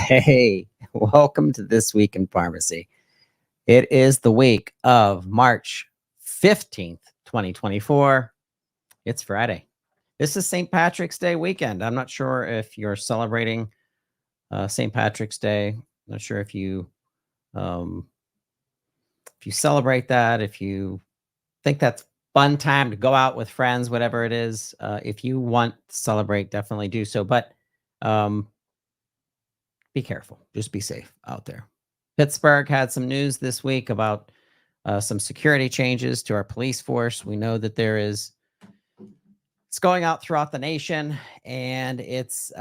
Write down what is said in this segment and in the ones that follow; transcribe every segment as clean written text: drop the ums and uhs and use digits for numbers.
Hey, welcome to This Week in Pharmacy. It is the week of March 15th, 2024. It's Friday. This is St. Patrick's Day weekend. I'm not sure if you're celebrating St. Patrick's Day. I'm not sure um, if you celebrate that, if you think that's fun time to go out with friends, whatever it is. If you want to celebrate, definitely do so. But um, be careful. Just be safe out there. Pittsburgh had some news this week about some security changes to our police force. We know that it's going out throughout the nation, and it's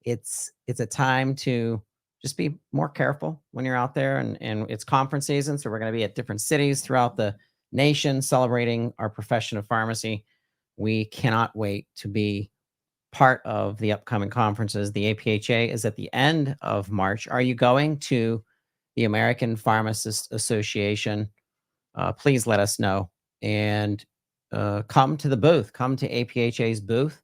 it's a time to just be more careful when you're out there. And it's conference season, so we're going to be at different cities throughout the nation celebrating our profession of pharmacy. We cannot wait to be part of the upcoming conferences. The APHA is at the end of March. Are you going to the American Pharmacists Association? Please let us know and come to the booth, come to APHA's booth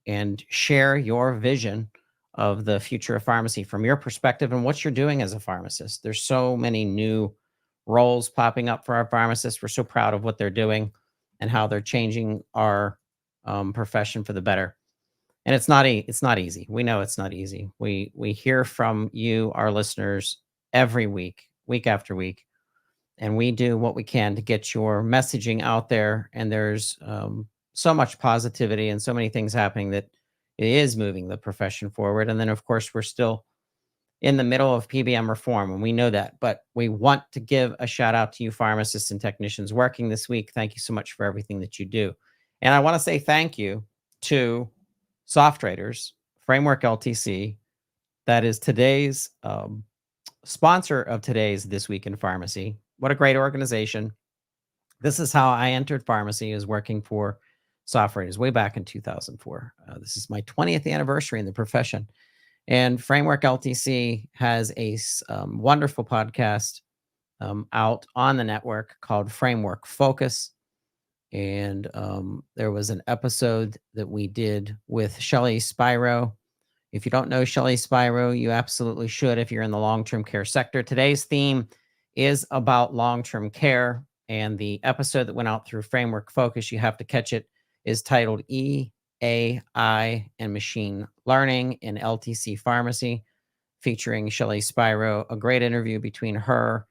and share your vision of the future of pharmacy from your perspective and what you're doing as a pharmacist. There's so many new roles popping up for our pharmacists. We're so proud of what they're doing and how they're changing our profession for the better. And it's not easy. We know it's not easy. We hear from you, our listeners, every week, week after week, and we do what we can to get your messaging out there. And there's so much positivity and so many things happening that it is moving the profession forward. And then, of course, we're still in the middle of PBM reform, and we know that. But we want to give a shout out to you, pharmacists and technicians working this week. Thank you so much for everything that you do. And I want to say thank you to Soft Traders, Framework LTC, that is today's sponsor of today's This Week in Pharmacy. What a great organization. This is how I entered pharmacy, is working for Soft Traders way back in 2004. This is my 20th anniversary in the profession. And Framework LTC has a wonderful podcast out on the network called Framework Focus. And there was an episode that we did with Shelley Spiro. If you don't know Shelley Spiro, you absolutely should if you're in the long-term care sector. Today's theme is about long-term care, and the episode that went out through Framework Focus, you have to catch it, is titled AI and Machine Learning in LTC Pharmacy, featuring Shelley Spiro, a great interview between her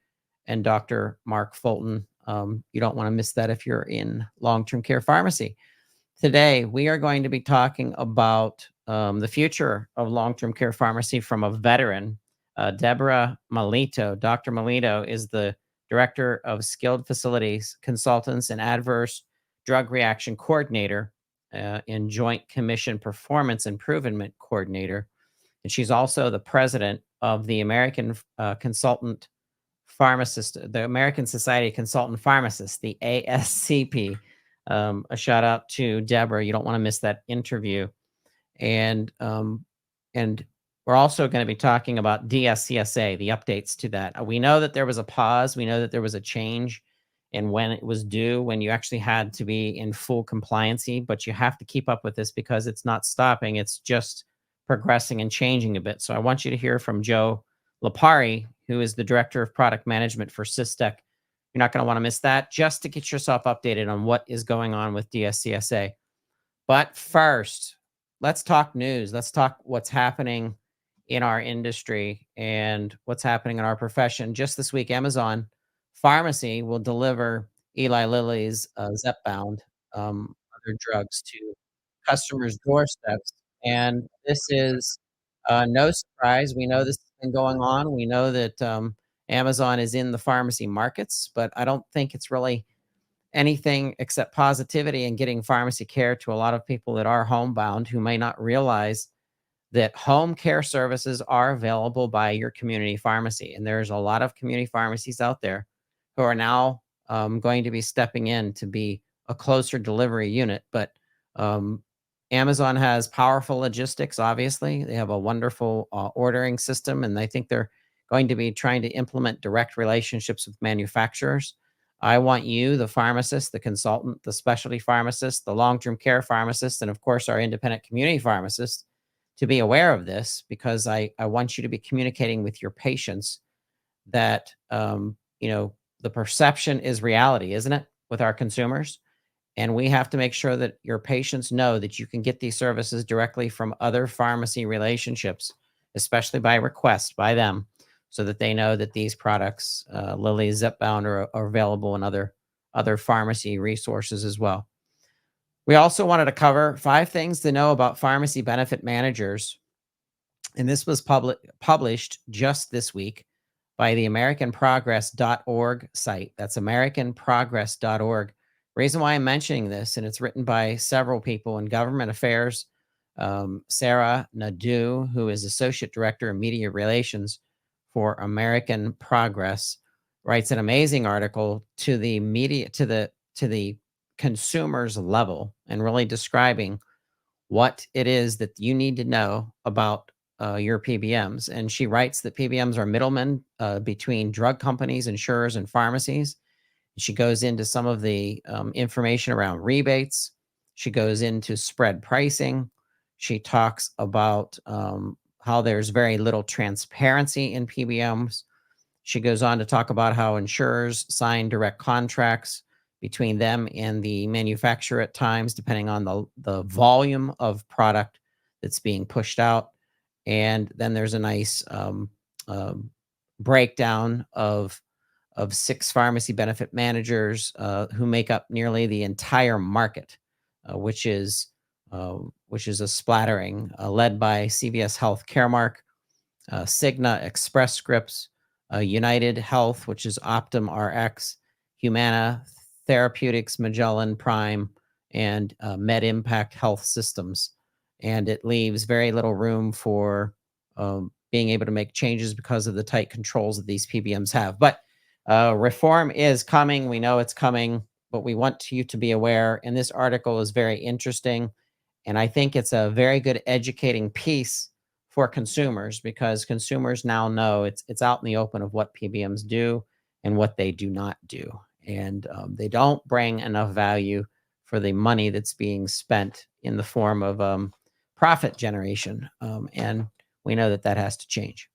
and Dr. Mark Fulton. You don't want to miss that if you're in long-term care pharmacy. Today, we are going to be talking about the future of long-term care pharmacy from a veteran, Deborah Milito. Dr. Milito is the Director of Skilled Facilities Consultants and Adverse Drug Reaction Coordinator and Joint Commission Performance Improvement Coordinator. And she's also the president of the American Consultant Pharmacist, the American Society of Consultant Pharmacists, the ASCP. A shout out to Deborah. You don't want to miss that interview. And we're also going to be talking about DSCSA, the updates to that. We know that there was a pause. We know that there was a change in when it was due, when you actually had to be in full compliancy, but you have to keep up with this because it's not stopping. It's just progressing and changing a bit. So I want you to hear from Joe Lipari, who is the Director of Product Management for Systech. You're not going to want to miss that, just to get yourself updated on what is going on with DSCSA. But first, let's talk news. Let's talk what's happening in our industry and what's happening in our profession. Just this week, Amazon Pharmacy will deliver Eli Lilly's Zepbound, other drugs, to customers' doorsteps. And this is no surprise. We know this has been going on. We know that Amazon is in the pharmacy markets, but I don't think it's really anything except positivity and getting pharmacy care to a lot of people that are homebound who may not realize that home care services are available by your community pharmacy. And there's a lot of community pharmacies out there who are now going to be stepping in to be a closer delivery unit. But Amazon has powerful logistics, obviously. They have a wonderful ordering system, and I think they're going to be trying to implement direct relationships with manufacturers. I want you, the pharmacist, the consultant, the specialty pharmacist, the long-term care pharmacist, and of course, our independent community pharmacist, to be aware of this, because I want you to be communicating with your patients that, the perception is reality, isn't it, with our consumers? And we have to make sure that your patients know that you can get these services directly from other pharmacy relationships, especially by request by them, so that they know that these products, Lilly, Zipbound, are available in other pharmacy resources as well. We also wanted to cover 5 things to know about pharmacy benefit managers. And this was published just this week by the AmericanProgress.org site. That's AmericanProgress.org. Reason why I'm mentioning this, and it's written by several people in government affairs. Sarah Nadeau, who is Associate Director of Media Relations for American Progress, writes an amazing article to the media, to the consumers level, and really describing what it is that you need to know about your PBMs. And she writes that PBMs are middlemen between drug companies, insurers, and pharmacies. She goes into some of the information around rebates. She goes into spread pricing. She talks about how there's very little transparency in PBMs. She goes on to talk about how insurers sign direct contracts between them and the manufacturer at times, depending on the volume of product that's being pushed out. And then there's a nice breakdown of 6 pharmacy benefit managers who make up nearly the entire market, which is a splattering, led by CVS Health Caremark, Cigna, Express Scripts, United Health, which is Optum RX, Humana Therapeutics, Magellan Prime, and Med Impact Health Systems. And it leaves very little room for being able to make changes because of the tight controls that these PBMs have. But reform is coming. We know it's coming, but we want you to be aware. And this article is very interesting. And I think it's a very good educating piece for consumers, because consumers now know it's out in the open of what PBMs do and what they do not do. And they don't bring enough value for the money that's being spent in the form of profit generation. And we know that that has to change.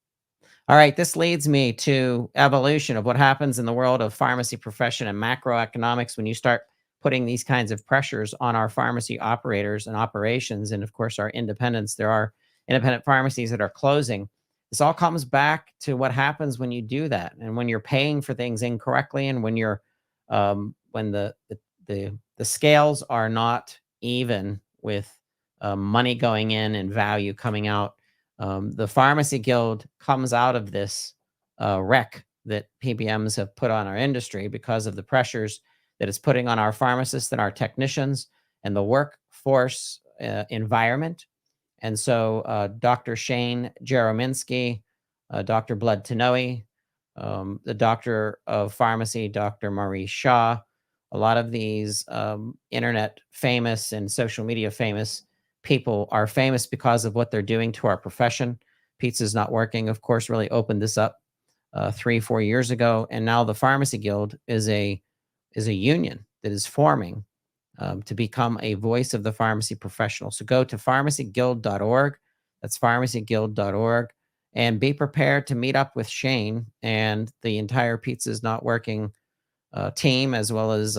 All right, this leads me to evolution of what happens in the world of pharmacy profession and macroeconomics when you start putting these kinds of pressures on our pharmacy operators and operations, and of course our independents. There are independent pharmacies that are closing. This all comes back to what happens when you do that, and when you're paying for things incorrectly, and when you're when the scales are not even with money going in and value coming out. The Pharmacy Guild comes out of this wreck that PBMs have put on our industry because of the pressures that it's putting on our pharmacists and our technicians and the workforce environment. And so Dr. Shane Jerominski, Dr. Blood Tanoe, the doctor of pharmacy, Dr. Maurice Shaw, a lot of these internet famous and social media famous people are famous because of what they're doing to our profession. Pizza's Not Working, of course, really opened this up 3-4 years ago. And now the Pharmacy Guild is a union that is forming to become a voice of the pharmacy professional. So go to pharmacyguild.org. That's pharmacyguild.org. And be prepared to meet up with Shane and the entire Pizza's Not Working team, as well as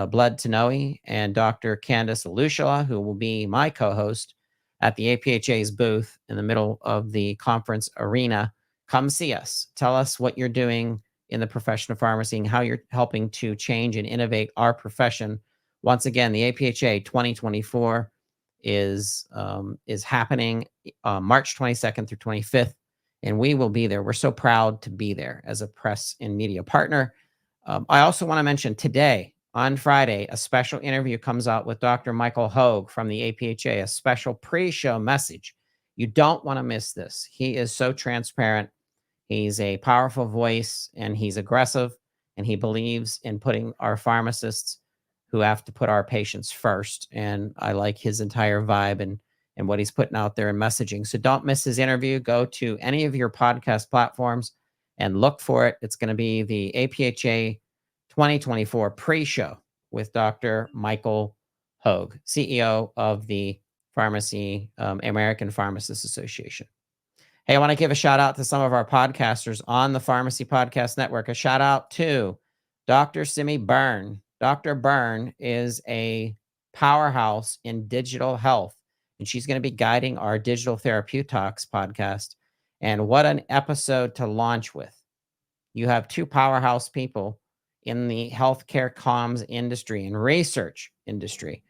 Blood Tanoe and Dr. Candace Alushala, who will be my co-host at the APHA's booth in the middle of the conference arena. Come see us. Tell us what you're doing in the profession of pharmacy and how you're helping to change and innovate our profession. Once again, the APHA 2024 is happening March 22nd through 25th, and we will be there. We're so proud to be there as a press and media partner. I also want to mention today, on Friday, a special interview comes out with Dr. Michael Hogue from the APHA, a special pre-show message. You don't want to miss this. He is so transparent. He's a powerful voice, and he's aggressive, and he believes in putting our pharmacists who have to put our patients first. And I like his entire vibe and what he's putting out there in messaging. So don't miss his interview. Go to any of your podcast platforms and look for it. It's going to be the APHA 2024 pre-show with Dr. Michael Hogue, CEO of the Pharmacy, American Pharmacists Association. Hey, I want to give a shout out to some of our podcasters on the Pharmacy Podcast Network. A shout out to Dr. Simi Byrne. Dr. Byrne is a powerhouse in digital health, and she's going to be guiding our Digital Therapeutics podcast. And what an episode to launch with. You have two powerhouse people in the healthcare comms industry and research industry,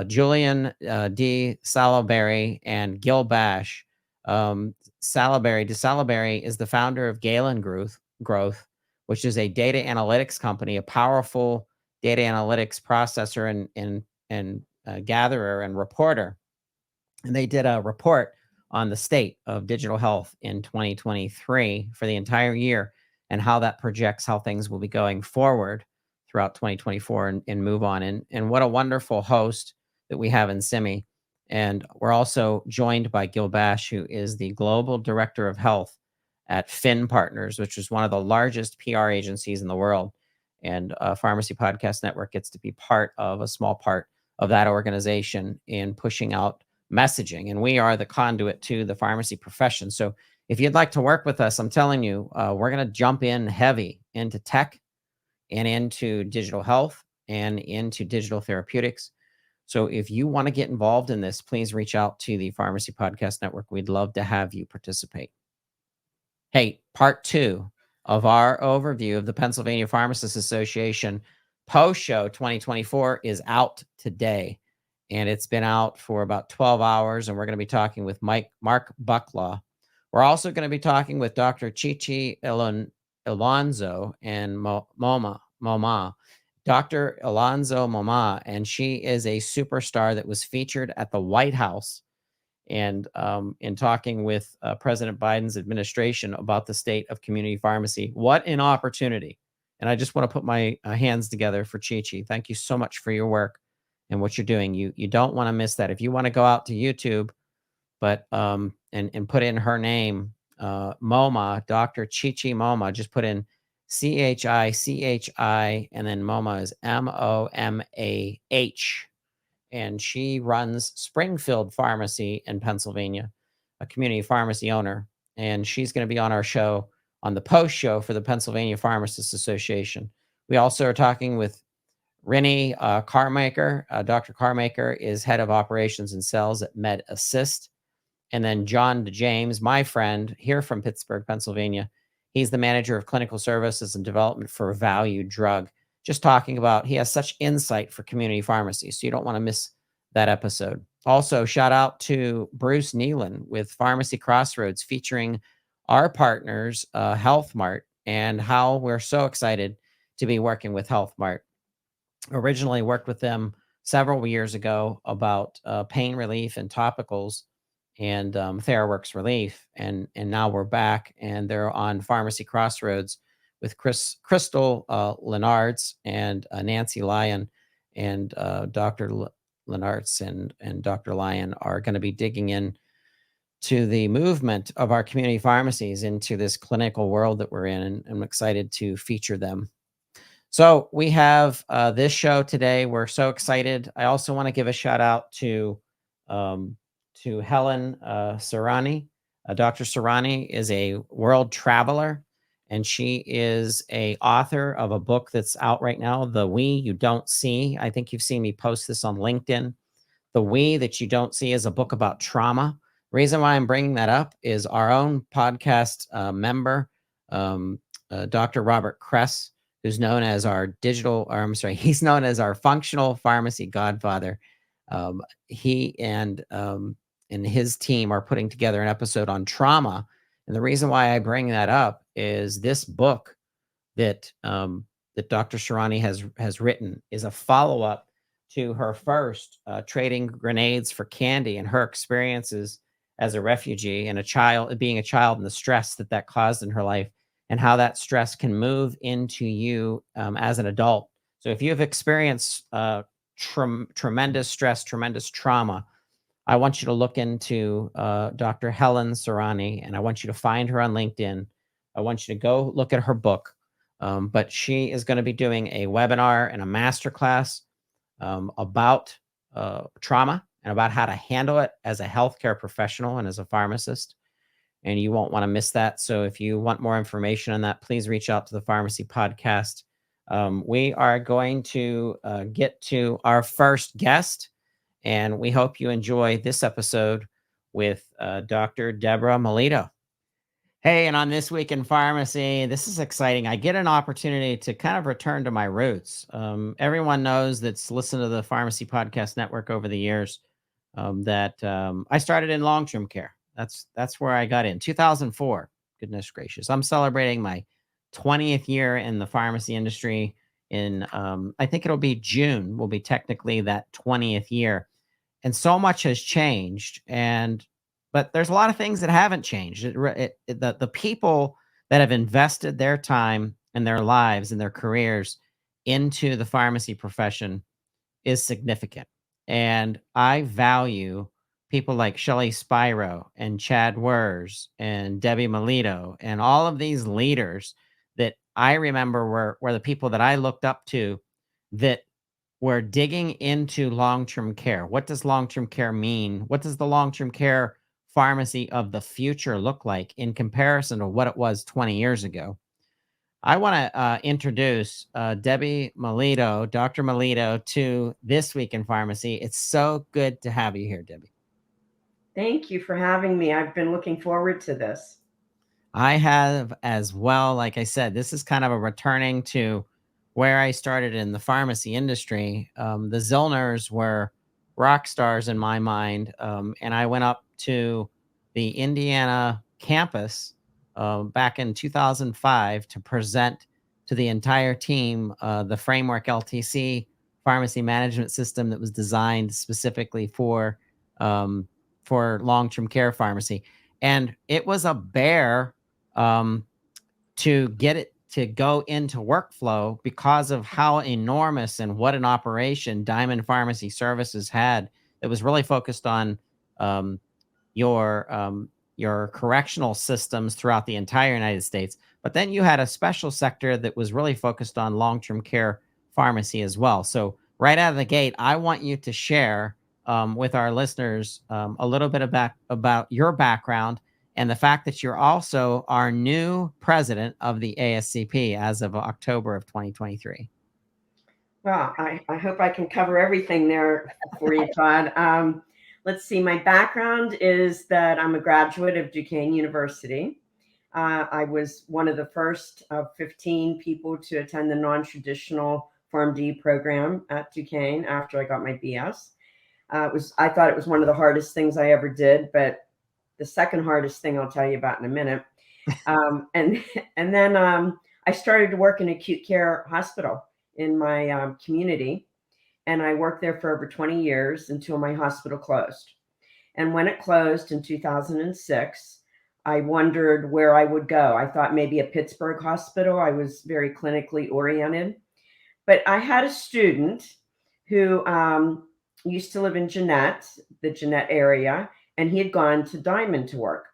Julian D. Salaberry and Gil Bash. Salaberry is the founder of Galen Growth, which is a data analytics company, a powerful data analytics processor and gatherer and reporter. And they did a report on the state of digital health in 2023 for the entire year and how that projects how things will be going forward throughout 2024 and move on. And what a wonderful host that we have in Simi. And we're also joined by Gil Bash, who is the Global Director of Health at Fin Partners, which is one of the largest PR agencies in the world. And Pharmacy Podcast Network gets to be a small part of that organization in pushing out messaging. And we are the conduit to the pharmacy profession. So if you'd like to work with us, I'm telling you, we're going to jump in heavy into tech and into digital health and into digital therapeutics. So if you want to get involved in this, please reach out to the Pharmacy Podcast Network. We'd love to have you participate. Hey, part 2 of our overview of the Pennsylvania Pharmacists Association post-show 2024 is out today. And it's been out for about 12 hours, and we're going to be talking with Mark Bucklaw. We're also going to be talking with Dr. Chichi Alonso and Moma. Dr. Alonso Moma, and she is a superstar that was featured at the White House and in talking with President Biden's administration about the state of community pharmacy. What an opportunity. And I just want to put my hands together for Chichi. Thank you so much for your work and what you're doing. You don't want to miss that. If you want to go out to YouTube, but and put in her name, Moma, Dr. Chichi Moma, just put in CHI, and then Moma is MOMAH. And she runs Springfield Pharmacy in Pennsylvania, a community pharmacy owner. And she's going to be on our show on the post show for the Pennsylvania Pharmacists Association. We also are talking with Rennie Carmaker. Dr. Carmaker is head of operations and sales at Med Assist. And then John DeJames, my friend here from Pittsburgh, Pennsylvania. He's the manager of clinical services and development for Value Drug. Just talking about, he has such insight for community pharmacy. So you don't want to miss that episode. Also, shout out to Bruce Nealon with Pharmacy Crossroads, featuring our partners, Health Mart, and how we're so excited to be working with Health Mart. Originally worked with them several years ago about pain relief and topicals and THERWORX relief. And now we're back, and they're on Pharmacy Crossroads with Crystal Lenartz and Nancy Lyon, and Dr. Lenartz and Dr. Lyon are going to be digging in to the movement of our community pharmacies into this clinical world that we're in, and I'm excited to feature them. So we have this show today. We're so excited. I also want to give a shout out to Helen Serrani. Dr. Serrani is a world traveler, and she is a author of a book that's out right now, The We You Don't See. I think you've seen me post this on LinkedIn. The We That You Don't See is a book about trauma. Reason why I'm bringing that up is our own podcast member, Dr. Robert Kress, who's known as our he's known as our functional pharmacy godfather. He and his team are putting together an episode on trauma. And the reason why I bring that up is this book that Dr. Serrani has written is a follow-up to her first, Trading Grenades for Candy, and her experiences as a refugee and being a child, and the stress that caused in her life, and how that stress can move into you as an adult. So if you have experienced tremendous stress, tremendous trauma, I want you to look into Dr. Helen Serrani, and I want you to find her on LinkedIn. I want you to go look at her book. But she is going to be doing a webinar and a masterclass about trauma and about how to handle it as a healthcare professional and as a pharmacist. And you won't want to miss that. So if you want more information on that, please reach out to the Pharmacy Podcast. We are going to get to our first guest, and we hope you enjoy this episode with Dr. Deborah Milito. Hey, and on This Week in Pharmacy, this is exciting. I get an opportunity to kind of return to my roots. Everyone knows that's listened to the Pharmacy Podcast Network over the years that I started in long-term care. That's where I got in 2004. Goodness gracious, I'm celebrating my 20th year in the pharmacy industry. In I think it'll be June. Will be technically that 20th year, and so much has changed. But there's a lot of things that haven't changed. The people that have invested their time and their lives and their careers into the pharmacy profession is significant. And I value people like Shelley Spiro and Chad Wers and Debbie Milito and all of these leaders that I remember were the people that I looked up to, that were digging into long-term care. What does long-term care mean? What does the long-term care pharmacy of the future look like in comparison to what it was 20 years ago? I want to introduce Debbie Milito, Dr. Milito, to This Week in Pharmacy. It's so good to have you here, Debbie. Thank you for having me. I've been looking forward to this. I have as well. Like I said, this is kind of a returning to where I started in the pharmacy industry. The Zillners were rock stars in my mind. And I went up to the Indiana campus back in 2005 to present to the entire team the Framework LTC pharmacy management system that was designed specifically for long-term care pharmacy. And it was a bear to get it to go into workflow because of how enormous and what an operation Diamond Pharmacy Services had. It was really focused on um, your correctional systems throughout the entire United States. But then you had a special sector that was really focused on long-term care pharmacy as well. So right out of the gate, I want you to share with our listeners a little bit about your background and the fact that you're also our new president of the ASCP as of October of 2023. Well, I hope I can cover everything there for you, Todd. Let's see. My background is that I'm a graduate of Duquesne University. I was one of the first of 15 people to attend the non-traditional PharmD program at Duquesne after I got my BS. I thought it was one of the hardest things I ever did, but the second hardest thing I'll tell you about in a minute. And then I started to work in acute care hospital in my community, and I worked there for over 20 years until my hospital closed. And when it closed in 2006, I wondered where I would go. I thought maybe a Pittsburgh hospital. I was very clinically oriented. But I had a student who used to live in the Jeanette area, and he had gone to Diamond to work.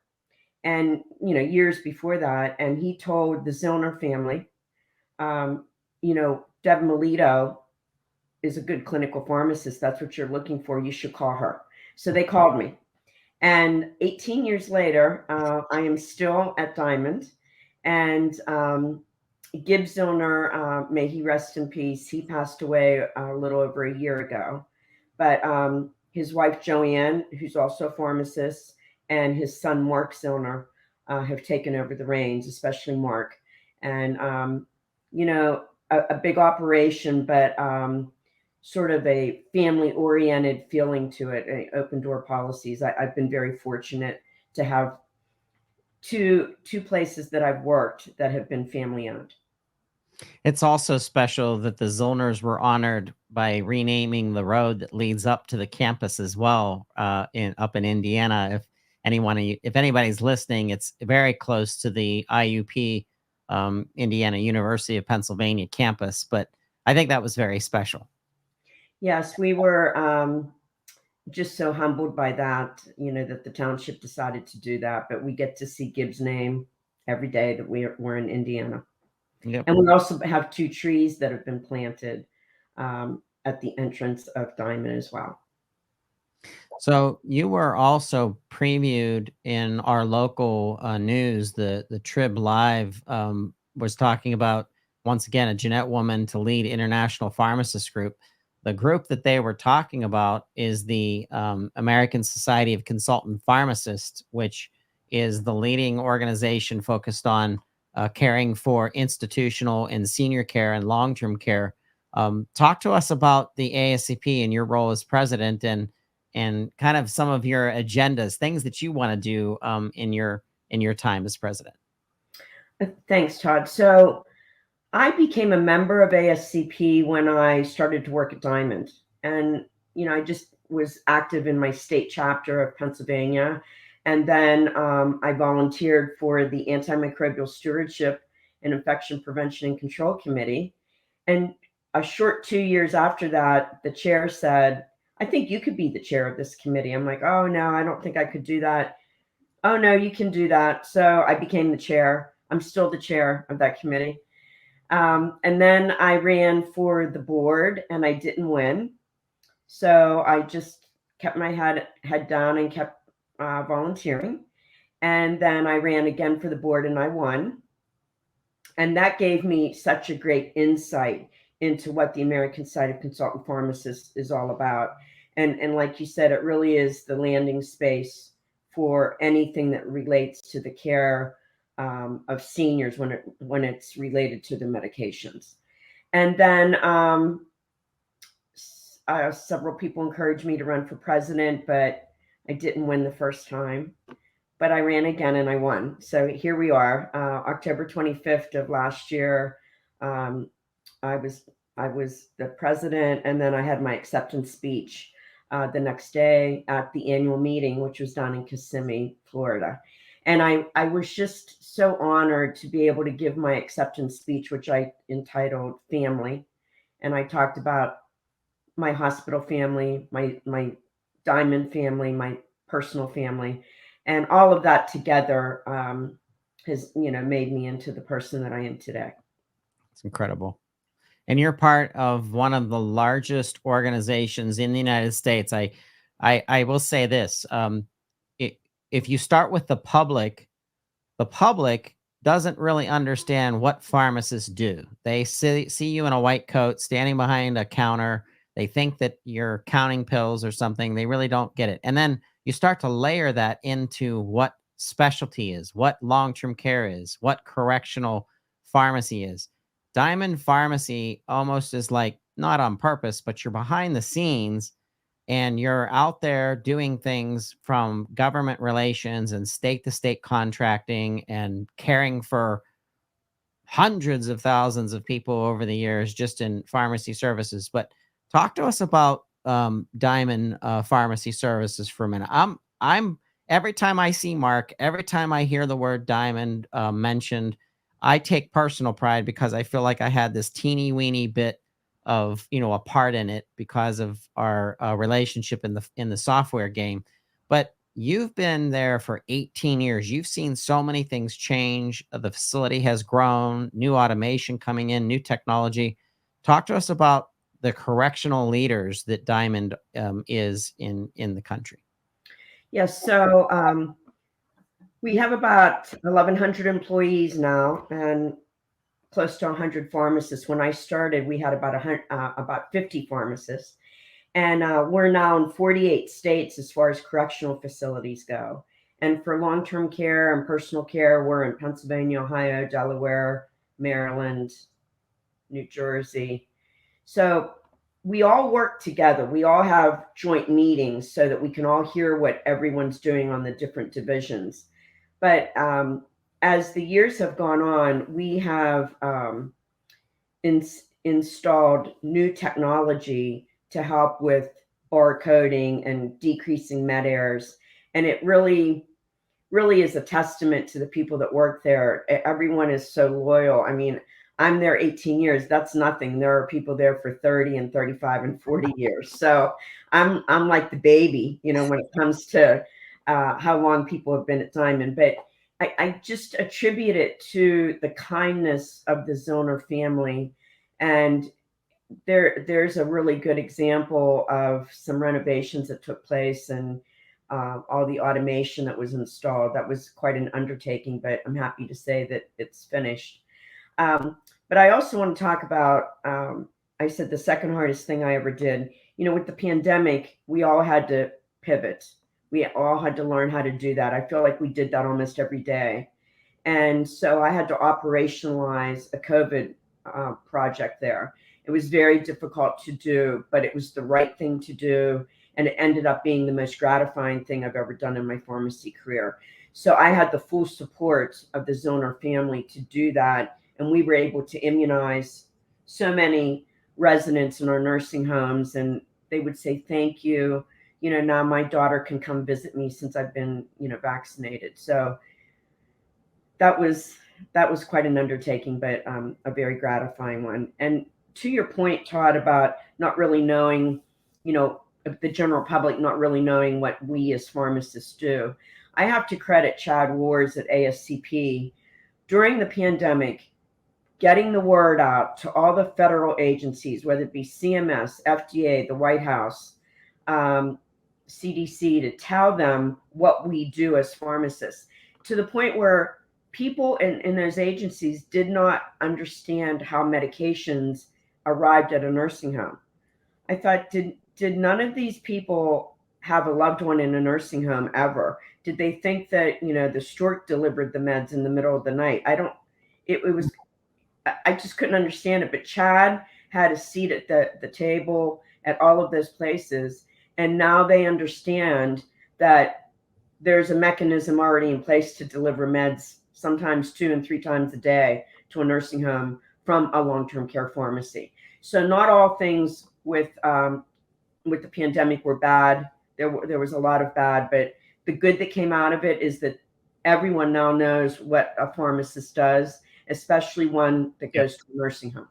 And, years before that, and he told the Zillner family, Deb Milito is a good clinical pharmacist. That's what you're looking for. You should call her. So they called me. And 18 years later, I am still at Diamond. And Gib Zillner, may he rest in peace, he passed away a little over a year ago. But his wife, Joanne, who's also a pharmacist, and his son, Mark Zillner, have taken over the reins, especially Mark. And, a big operation, but sort of a family-oriented feeling to it, open door policies. I've been very fortunate to have two places that I've worked that have been family-owned. It's also special that the Zillners were honored by renaming the road that leads up to the campus as well, up in Indiana. If anybody's listening, it's very close to the IUP, Indiana University of Pennsylvania campus. But I think that was very special. Yes, we were just so humbled by that, that the township decided to do that. But we get to see Gibbs' name every day that we're in Indiana. Yep. And we also have 2 trees that have been planted at the entrance of Diamond as well. So you were also previewed in our local news. The Trib Live was talking about, once again, a Jeanette woman to lead International Pharmacist Group. The group that they were talking about is the American Society of Consultant Pharmacists, which is the leading organization focused on caring for institutional and senior care and long-term care. Talk to us about the ASCP and your role as president, and kind of some of your agendas, things that you want to do in your time as president. Thanks, Todd. So I became a member of ASCP when I started to work at Diamond. And, I just was active in my state chapter of Pennsylvania. And then I volunteered for the Antimicrobial Stewardship and Infection Prevention and Control Committee. And a short 2 years after that, the chair said, I think you could be the chair of this committee. I'm like, oh, no, I don't think I could do that. Oh, no, you can do that. So I became the chair. I'm still the chair of that committee. And then I ran for the board and I didn't win. So I just kept my head down and kept volunteering. And then I ran again for the board and I won. And that gave me such a great insight into what the American Society of Consultant Pharmacists is all about. And like you said, it really is the landing space for anything that relates to the care of seniors when it's related to the medications. And then several people encouraged me to run for president, but I didn't win the first time. But I ran again and I won. So here we are, October 25th of last year. I was the president, and then I had my acceptance speech the next day at the annual meeting, which was down in Kissimmee, Florida. And I was just so honored to be able to give my acceptance speech, which I entitled Family. And I talked about my hospital family, my Diamond family, my personal family, and all of that together has made me into the person that I am today. It's incredible. And you're part of one of the largest organizations in the United States. I will say this: if you start with the public doesn't really understand what pharmacists do. They see you in a white coat standing behind a counter. They think that you're counting pills or something. They really don't get it. And then you start to layer that into what specialty is, what long-term care is, what correctional pharmacy is. Diamond Pharmacy almost is like, not on purpose, but you're behind the scenes and you're out there doing things from government relations and state to state contracting and caring for hundreds of thousands of people over the years just in pharmacy services. But talk to us about Diamond Pharmacy Services for a minute. I'm every time I see Mark, every time I hear the word Diamond mentioned, I take personal pride because I feel like I had this teeny weeny bit of a part in it because of our relationship in the software game. But you've been there for 18 years. You've seen so many things change. The facility has grown, new automation coming in, new technology. Talk to us about the correctional leaders that Diamond is in the country. Yes. So we have about 1,100 employees now and close to 100 pharmacists. When I started, we had about 50 pharmacists. And we're now in 48 states as far as correctional facilities go. And for long-term care and personal care, we're in Pennsylvania, Ohio, Delaware, Maryland, New Jersey. So we all work together. We all have joint meetings so that we can all hear what everyone's doing on the different divisions. But as the years have gone on, we have installed new technology to help with barcoding and decreasing med errors. And it really is a testament to the people that work there. Everyone is so loyal. I mean, I'm there 18 years. That's nothing. There are people there for 30 and 35 and 40 years. So I'm like the baby, when it comes to how long people have been at Diamond. But I just attribute it to the kindness of the Zoner family and there's a really good example of some renovations that took place, and all the automation that was installed. That was quite an undertaking, but I'm happy to say that it's finished. But I also want to talk about, I said the second hardest thing I ever did, with the pandemic, we all had to pivot. We all had to learn how to do that. I feel like we did that almost every day. And so I had to operationalize a COVID project there. It was very difficult to do, but it was the right thing to do. And it ended up being the most gratifying thing I've ever done in my pharmacy career. So I had the full support of the Zollner family to do that. And we were able to immunize so many residents in our nursing homes. And they would say, thank you. Now my daughter can come visit me since I've been, vaccinated. So that was quite an undertaking, but a very gratifying one. And to your point, Todd, about not really knowing, the general public not really knowing what we as pharmacists do, I have to credit Chad Wars at ASCP during the pandemic, getting the word out to all the federal agencies, whether it be CMS, FDA, the White House, CDC, to tell them what we do as pharmacists, to the point where people in those agencies did not understand how medications arrived at a nursing home. I thought, did none of these people have a loved one in a nursing home ever? Did they think that, the stork delivered the meds in the middle of the night? I just couldn't understand it. But Chad had a seat at the table at all of those places. And now they understand that there's a mechanism already in place to deliver meds sometimes 2 and 3 times a day to a nursing home from a long-term care pharmacy. So not all things with the pandemic were bad. There was a lot of bad, but the good that came out of it is that everyone now knows what a pharmacist does, especially one that goes to a nursing home.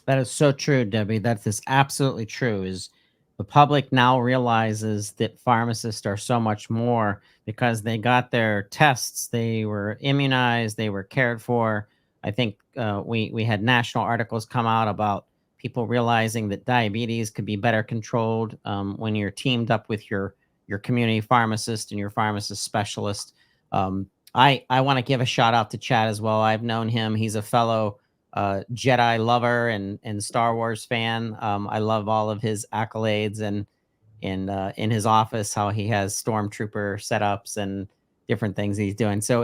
That is so true, Debbie. That is absolutely true. Is the public now realizes that pharmacists are so much more because they got their tests, they were immunized, they were cared for. I think we had national articles come out about people realizing that diabetes could be better controlled when you're teamed up with your community pharmacist and your pharmacist specialist. I want to give a shout out to Chad as well. I've known him. He's a fellow Jedi lover and Star Wars fan. I love all of his accolades and in his office, how he has stormtrooper setups and different things he's doing. So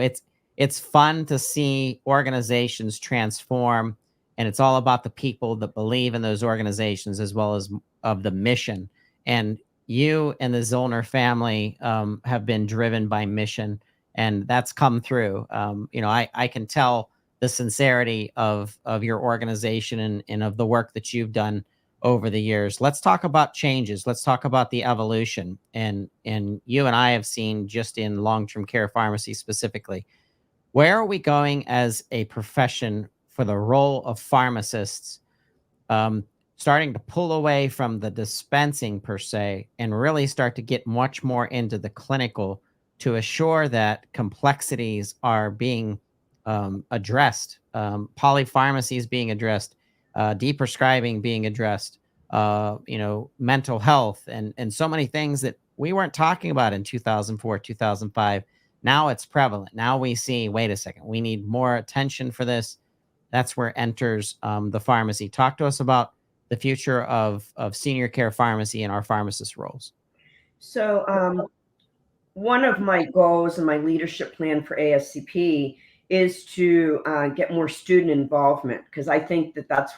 it's fun to see organizations transform, and it's all about the people that believe in those organizations as well as of the mission. And you and the Zollner family have been driven by mission, and that's come through. I can tell the sincerity of your organization and of the work that you've done over the years. Let's talk about changes. Let's talk about the evolution. And you and I have seen, just in long-term care pharmacy specifically, where are we going as a profession for the role of pharmacists, starting to pull away from the dispensing per se and really start to get much more into the clinical to assure that complexities are being addressed, polypharmacy is being addressed, deprescribing being addressed, mental health, and so many things that we weren't talking about in 2004, 2005. Now it's prevalent. Now we see, wait a second, we need more attention for this. That's where enters the pharmacy. Talk to us about the future of senior care pharmacy and our pharmacist roles. So one of my goals and my leadership plan for ASCP is to get more student involvement, because I think that that's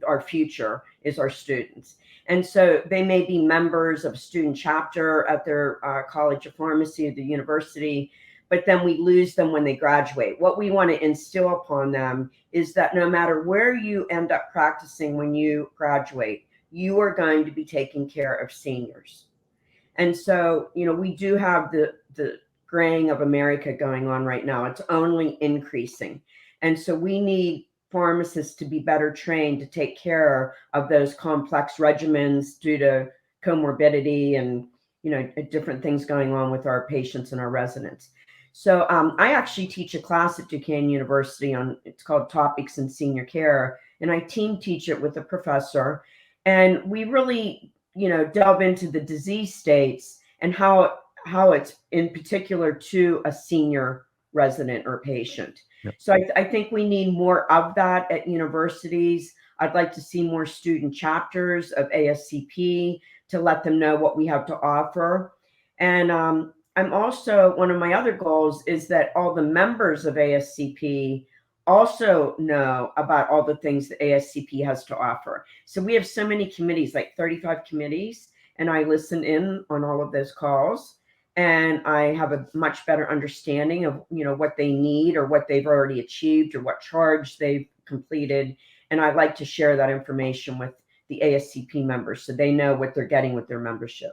our future, is our students. And so they may be members of a student chapter at their college of pharmacy or the university, but then we lose them when they graduate. What we want to instill upon them is that no matter where you end up practicing when you graduate, you are going to be taking care of seniors. And so, we do have the graying of America going on right now. It's only increasing. And so we need pharmacists to be better trained to take care of those complex regimens due to comorbidity and, different things going on with our patients and our residents. So I actually teach a class at Duquesne University it's called Topics in Senior Care. and I team teach it with a professor. And we really, delve into the disease states and how it's in particular to a senior resident or patient. Yep. So I think we need more of that at universities. I'd like to see more student chapters of ASCP to let them know what we have to offer. And I'm also, one of my other goals is that all the members of ASCP also know about all the things that ASCP has to offer. So we have so many committees, like 35 committees, and I listen in on all of those calls. And I have a much better understanding of, what they need or what they've already achieved or what charge they've completed. And I like to share that information with the ASCP members so they know what they're getting with their membership.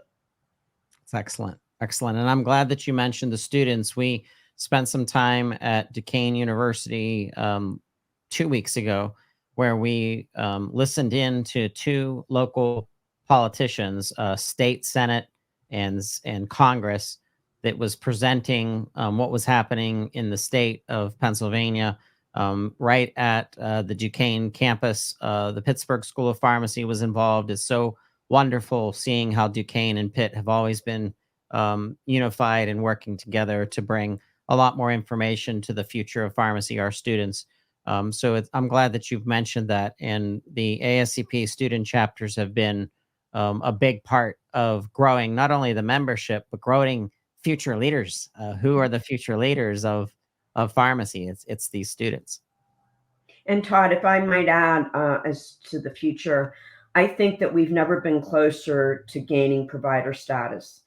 It's excellent. Excellent. And I'm glad that you mentioned the students. We spent some time at Duquesne University 2 weeks ago where we listened in to two local politicians, state senate and Congress, that was presenting what was happening in the state of Pennsylvania right at the Duquesne campus. The Pittsburgh School of Pharmacy was involved. It's so wonderful seeing how Duquesne and Pitt have always been unified and working together to bring a lot more information to the future of pharmacy, our students. I'm glad that you've mentioned that. And the ASCP student chapters have been a big part of growing not only the membership, but growing future leaders. Who are the future leaders of pharmacy? It's these students. And Todd, if I might add, as to the future, I think that we've never been closer to gaining provider status.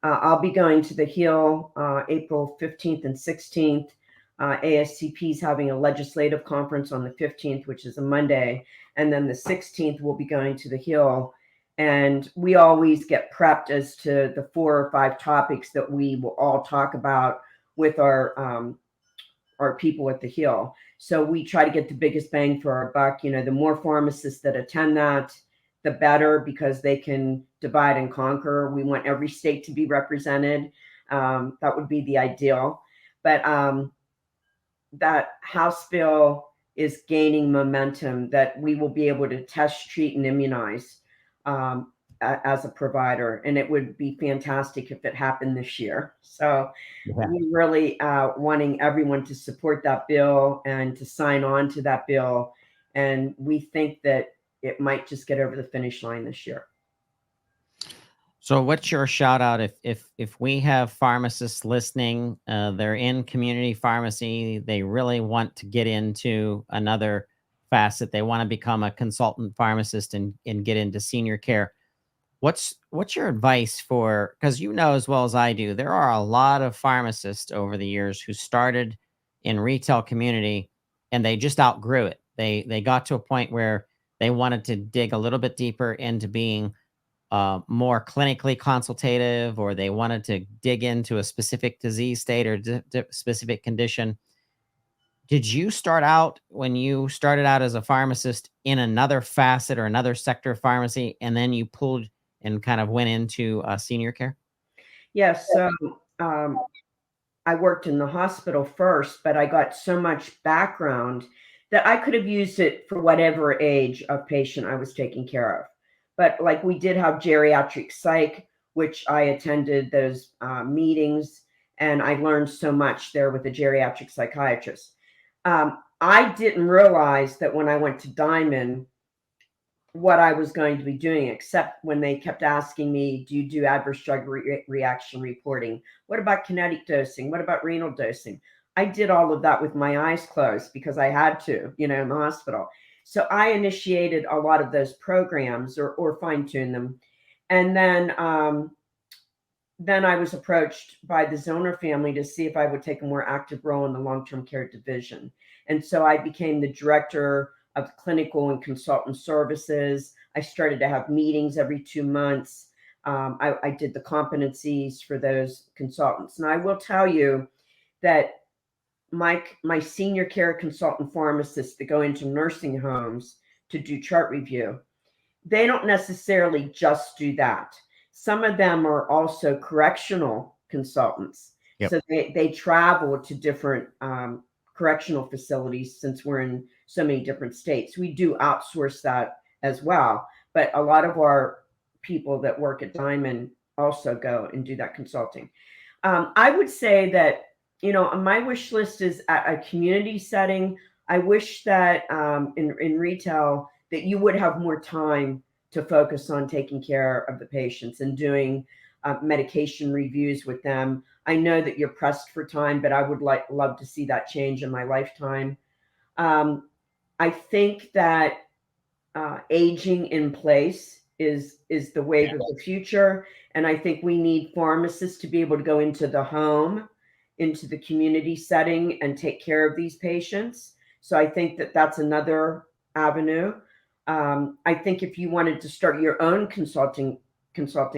I'll be going to the Hill April 15th and 16th. ASCP is having a legislative conference on the 15th, which is a Monday. And then the 16th, we'll be going to the Hill. And we always get prepped as to the 4 or 5 topics that we will all talk about with our people at the Hill. So we try to get the biggest bang for our buck. The more pharmacists that attend that, the better, because they can divide and conquer. We want every state to be represented. That would be the ideal. But that House bill is gaining momentum, that we will be able to test, treat, and immunize as a provider. And it would be fantastic if it happened this year. So we're really wanting everyone to support that bill and to sign on to that bill. And we think that it might just get over the finish line this year. So what's your shout out if we have pharmacists listening, they're in community pharmacy, they really want to get into another facet, they want to become a consultant pharmacist and get into senior care. What's your advice for, because as well as I do, there are a lot of pharmacists over the years who started in retail community and they just outgrew it. They got to a point where they wanted to dig a little bit deeper into being more clinically consultative, or they wanted to dig into a specific disease state or specific condition. Did you start out, when you started out as a pharmacist, in another facet or another sector of pharmacy, and then you pulled and kind of went into senior care? Yes. So I worked in the hospital first, but I got so much background that I could have used it for whatever age of patient I was taking care of. But like, we did have geriatric psych, which I attended those meetings, and I learned so much there with a geriatric psychiatrist. I didn't realize that when I went to Diamond, what I was going to be doing, except when they kept asking me, do you do adverse drug reaction reporting? What about kinetic dosing? What about renal dosing? I did all of that with my eyes closed because I had to, in the hospital. So I initiated a lot of those programs or fine-tuned them. And then I was approached by the Zoner family to see if I would take a more active role in the long-term care division. And so I became the director of clinical and consultant services. I started to have meetings every 2 months. I did the competencies for those consultants. And I will tell you that my senior care consultant pharmacists that go into nursing homes to do chart review, they don't necessarily just do that. Some of them are also correctional consultants. Yep. So they travel to different correctional facilities, since we're in so many different states. We do outsource that as well, but a lot of our people that work at Diamond also go and do that consulting. I would say that, my wish list is at a community setting. I wish that in retail that you would have more time to focus on taking care of the patients and doing medication reviews with them. I know that you're pressed for time, but I would love to see that change in my lifetime. I think that aging in place is the wave of the future, and I think we need pharmacists to be able to go into the home, into the community setting, and take care of these patients. So I think that that's another avenue. I think if you wanted to start your own consulting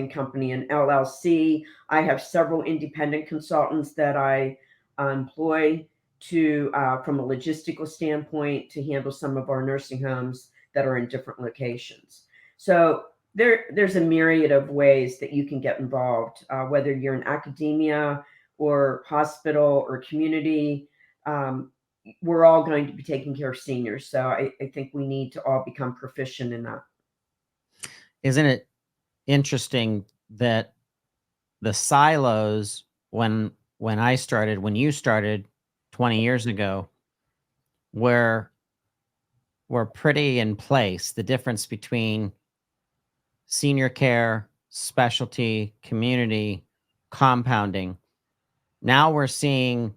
company, an LLC, I have several independent consultants that I employ to from a logistical standpoint to handle some of our nursing homes that are in different locations. So there's a myriad of ways that you can get involved, whether you're in academia or hospital or community. We're all going to be taking care of seniors. So I think we need to all become proficient in that. Isn't it interesting that the silos, when you started 20 years ago, were pretty in place? The difference between senior care, specialty, community, compounding. Now we're seeing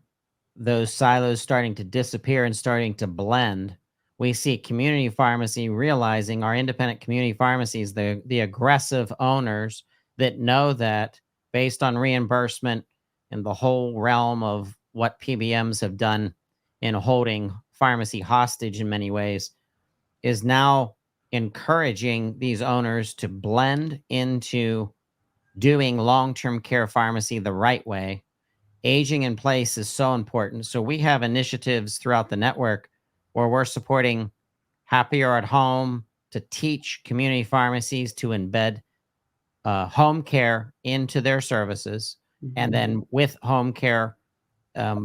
those silos starting to disappear and starting to blend. We see community pharmacy realizing, our independent community pharmacies, the aggressive owners that know that based on reimbursement and the whole realm of what PBMs have done in holding pharmacy hostage in many ways, is now encouraging these owners to blend into doing long-term care pharmacy the right way. Aging in place is so important. So we have initiatives throughout the network where we're supporting Happier at Home to teach community pharmacies to embed home care into their services. Mm-hmm. And then with home care,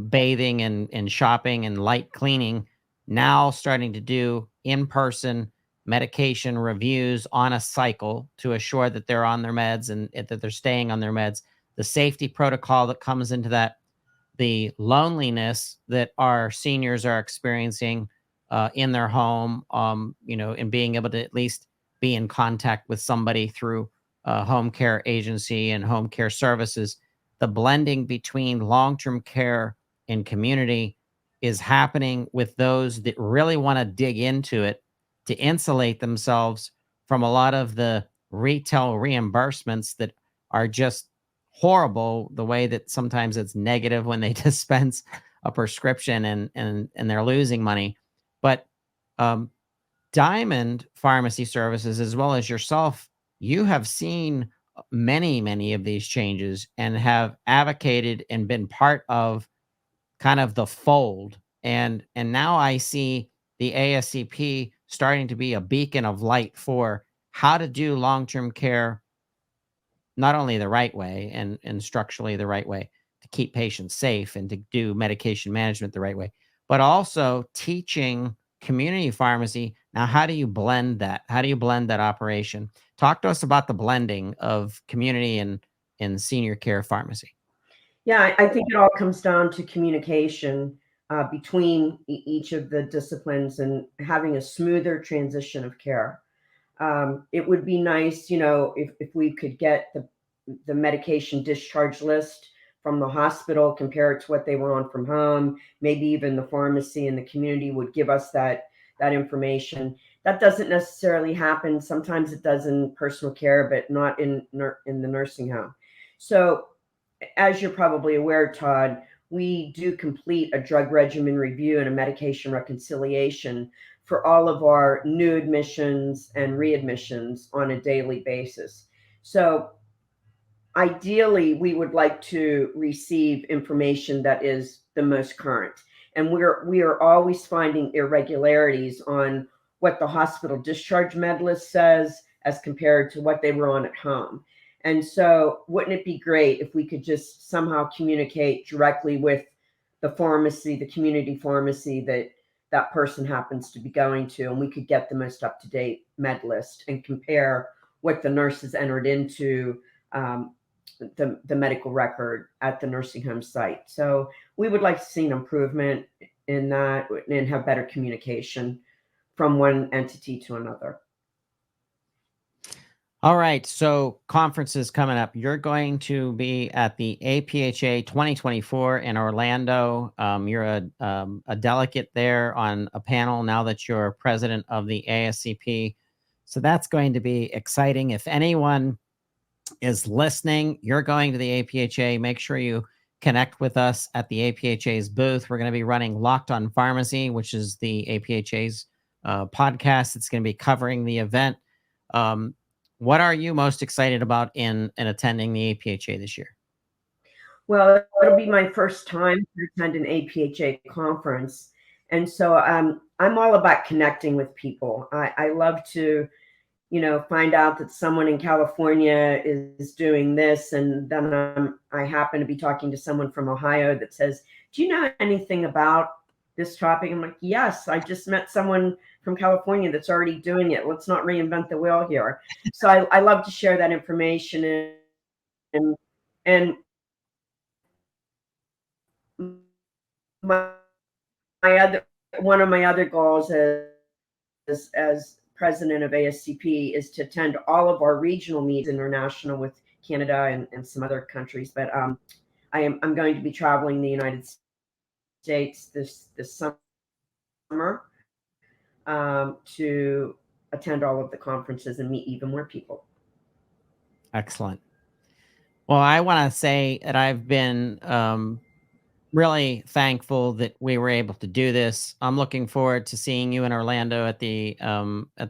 bathing and shopping and light cleaning, now starting to do in-person medication reviews on a cycle to assure that they're on their meds and that they're staying on their meds. The safety protocol that comes into that, the loneliness that our seniors are experiencing in their home, and being able to at least be in contact with somebody through a home care agency and home care services. The blending between long-term care and community is happening with those that really want to dig into it to insulate themselves from a lot of the retail reimbursements that are just horrible, the way that sometimes it's negative when they dispense a prescription and they're losing money. But Diamond Pharmacy Services, as well as yourself, you have seen many of these changes and have advocated and been part of kind of the fold. And now I see the ASCP starting to be a beacon of light for how to do long-term care not only the right way and structurally the right way to keep patients safe and to do medication management the right way, but also teaching community pharmacy. Now, how do you blend that? How do you blend that operation? Talk to us about the blending of community and senior care pharmacy. Yeah, I think it all comes down to communication between each of the disciplines and having a smoother transition of care. It would be nice, if we could get the medication discharge list from the hospital, compare it to what they were on from home. Maybe even the pharmacy and the community would give us that information. That doesn't necessarily happen. Sometimes it does in personal care, but not in the nursing home. So as you're probably aware, Todd, we do complete a drug regimen review and a medication reconciliation for all of our new admissions and readmissions on a daily basis. So ideally, we would like to receive information that is the most current. And we are always finding irregularities on what the hospital discharge med list says as compared to what they were on at home. And so wouldn't it be great if we could just somehow communicate directly with the pharmacy, the community pharmacy that that person happens to be going to, and we could get the most up-to-date med list and compare what the nurses entered into the medical record at the nursing home site. So we would like to see an improvement in that and have better communication from one entity to another. All right. So conferences coming up. You're going to be at the APHA 2024 in Orlando. You're a delegate there on a panel now that you're president of the ASCP. So that's going to be exciting. If anyone is listening, you're going to the APHA, make sure you connect with us at the APHA's booth. We're going to be running Locked on Pharmacy, which is the APHA's podcast. It's going to be covering the event. What are you most excited about in attending the APHA this year? Well, it'll be my first time to attend an APHA conference. And so I'm all about connecting with people. I love to, find out that someone in California is doing this. And then I happen to be talking to someone from Ohio that says, do you know anything about this topic? I'm like, yes, I just met someone from California that's already doing it. Let's not reinvent the wheel here. So I love to share that information and my other one of my other goals as president of ASCP is to attend all of our regional meetings, international with Canada and some other countries. But I'm going to be traveling the United States this summer to attend all of the conferences and meet even more people. Excellent. Well, I want to say that I've been really thankful that we were able to do this. I'm looking forward to seeing you in Orlando at the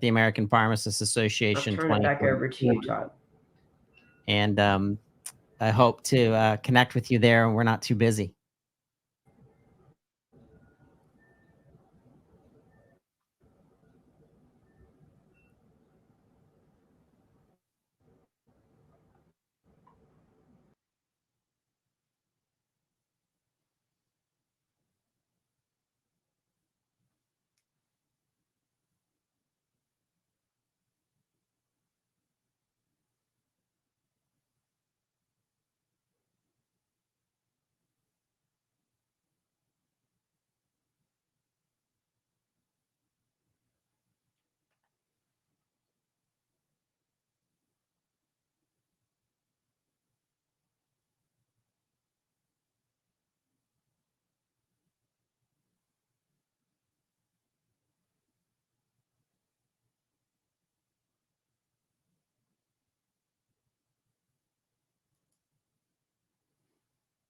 American Pharmacists Association. I'll turn it back over to you, Todd. And I hope to connect with you there when we're not too busy.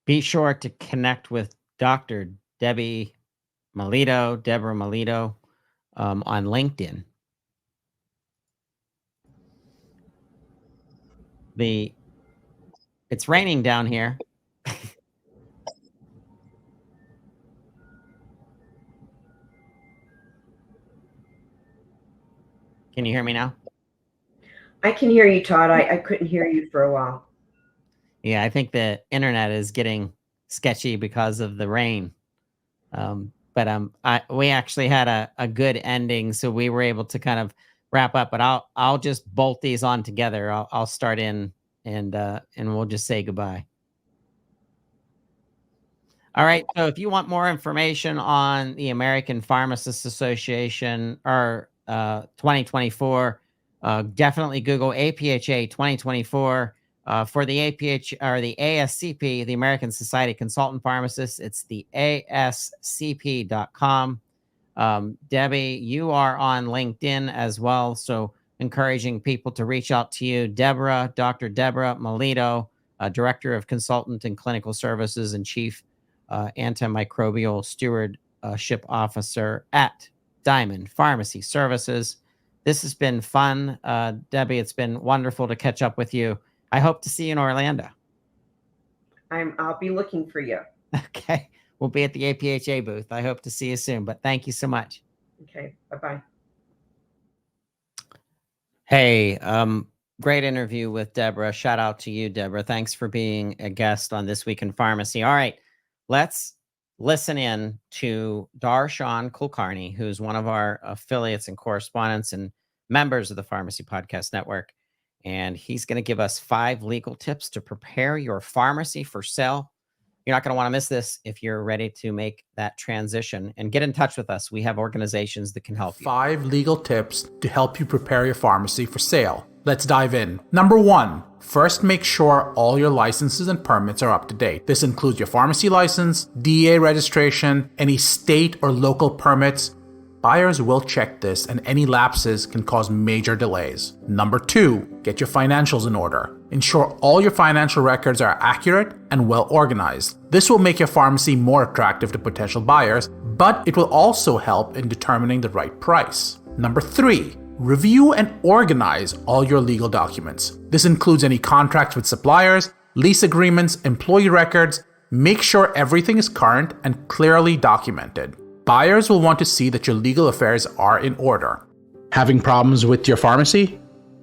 Be sure to connect with Dr. Deborah Milito, on LinkedIn. It's raining down here. Can you hear me now? I can hear you, Todd. I couldn't hear you for a while. Yeah, I think the internet is getting sketchy because of the rain. But we actually had a good ending, so we were able to kind of wrap up. But I'll just bolt these on together. I'll start in and we'll just say goodbye. All right. So if you want more information on the American Pharmacists Association or 2024, definitely Google APHA 2024. For the APH or the ASCP, the American Society of Consultant Pharmacists, it's the ASCP.com. Debbie, you are on LinkedIn as well. So encouraging people to reach out to you. Deborah, Dr. Deborah Milito, Director of Consultant and Clinical Services and Chief Antimicrobial Stewardship Officer at Diamond Pharmacy Services. This has been fun. Debbie, it's been wonderful to catch up with you. I hope to see you in Orlando. I'll be looking for you. Okay. We'll be at the APHA booth. I hope to see you soon, but thank you so much. Okay. Bye-bye. Hey, great interview with Deborah. Shout out to you, Deborah. Thanks for being a guest on This Week in Pharmacy. All right. Let's listen in to Darshan Kulkarni, who's one of our affiliates and correspondents and members of the Pharmacy Podcast Network. And he's going to give us 5 legal tips to prepare your pharmacy for sale. You're not going to want to miss this if you're ready to make that transition. And get in touch with us. We have organizations that can help you. 5 legal tips to help you prepare your pharmacy for sale. Let's dive in. Number 1, first make sure all your licenses and permits are up to date. This includes your pharmacy license, DEA registration, any state or local permits. Buyers will check this, and any lapses can cause major delays. Number 2, get your financials in order. Ensure all your financial records are accurate and well organized. This will make your pharmacy more attractive to potential buyers, but it will also help in determining the right price. Number 3, review and organize all your legal documents. This includes any contracts with suppliers, lease agreements, employee records. Make sure everything is current and clearly documented. Buyers will want to see that your legal affairs are in order. Having problems with your pharmacy?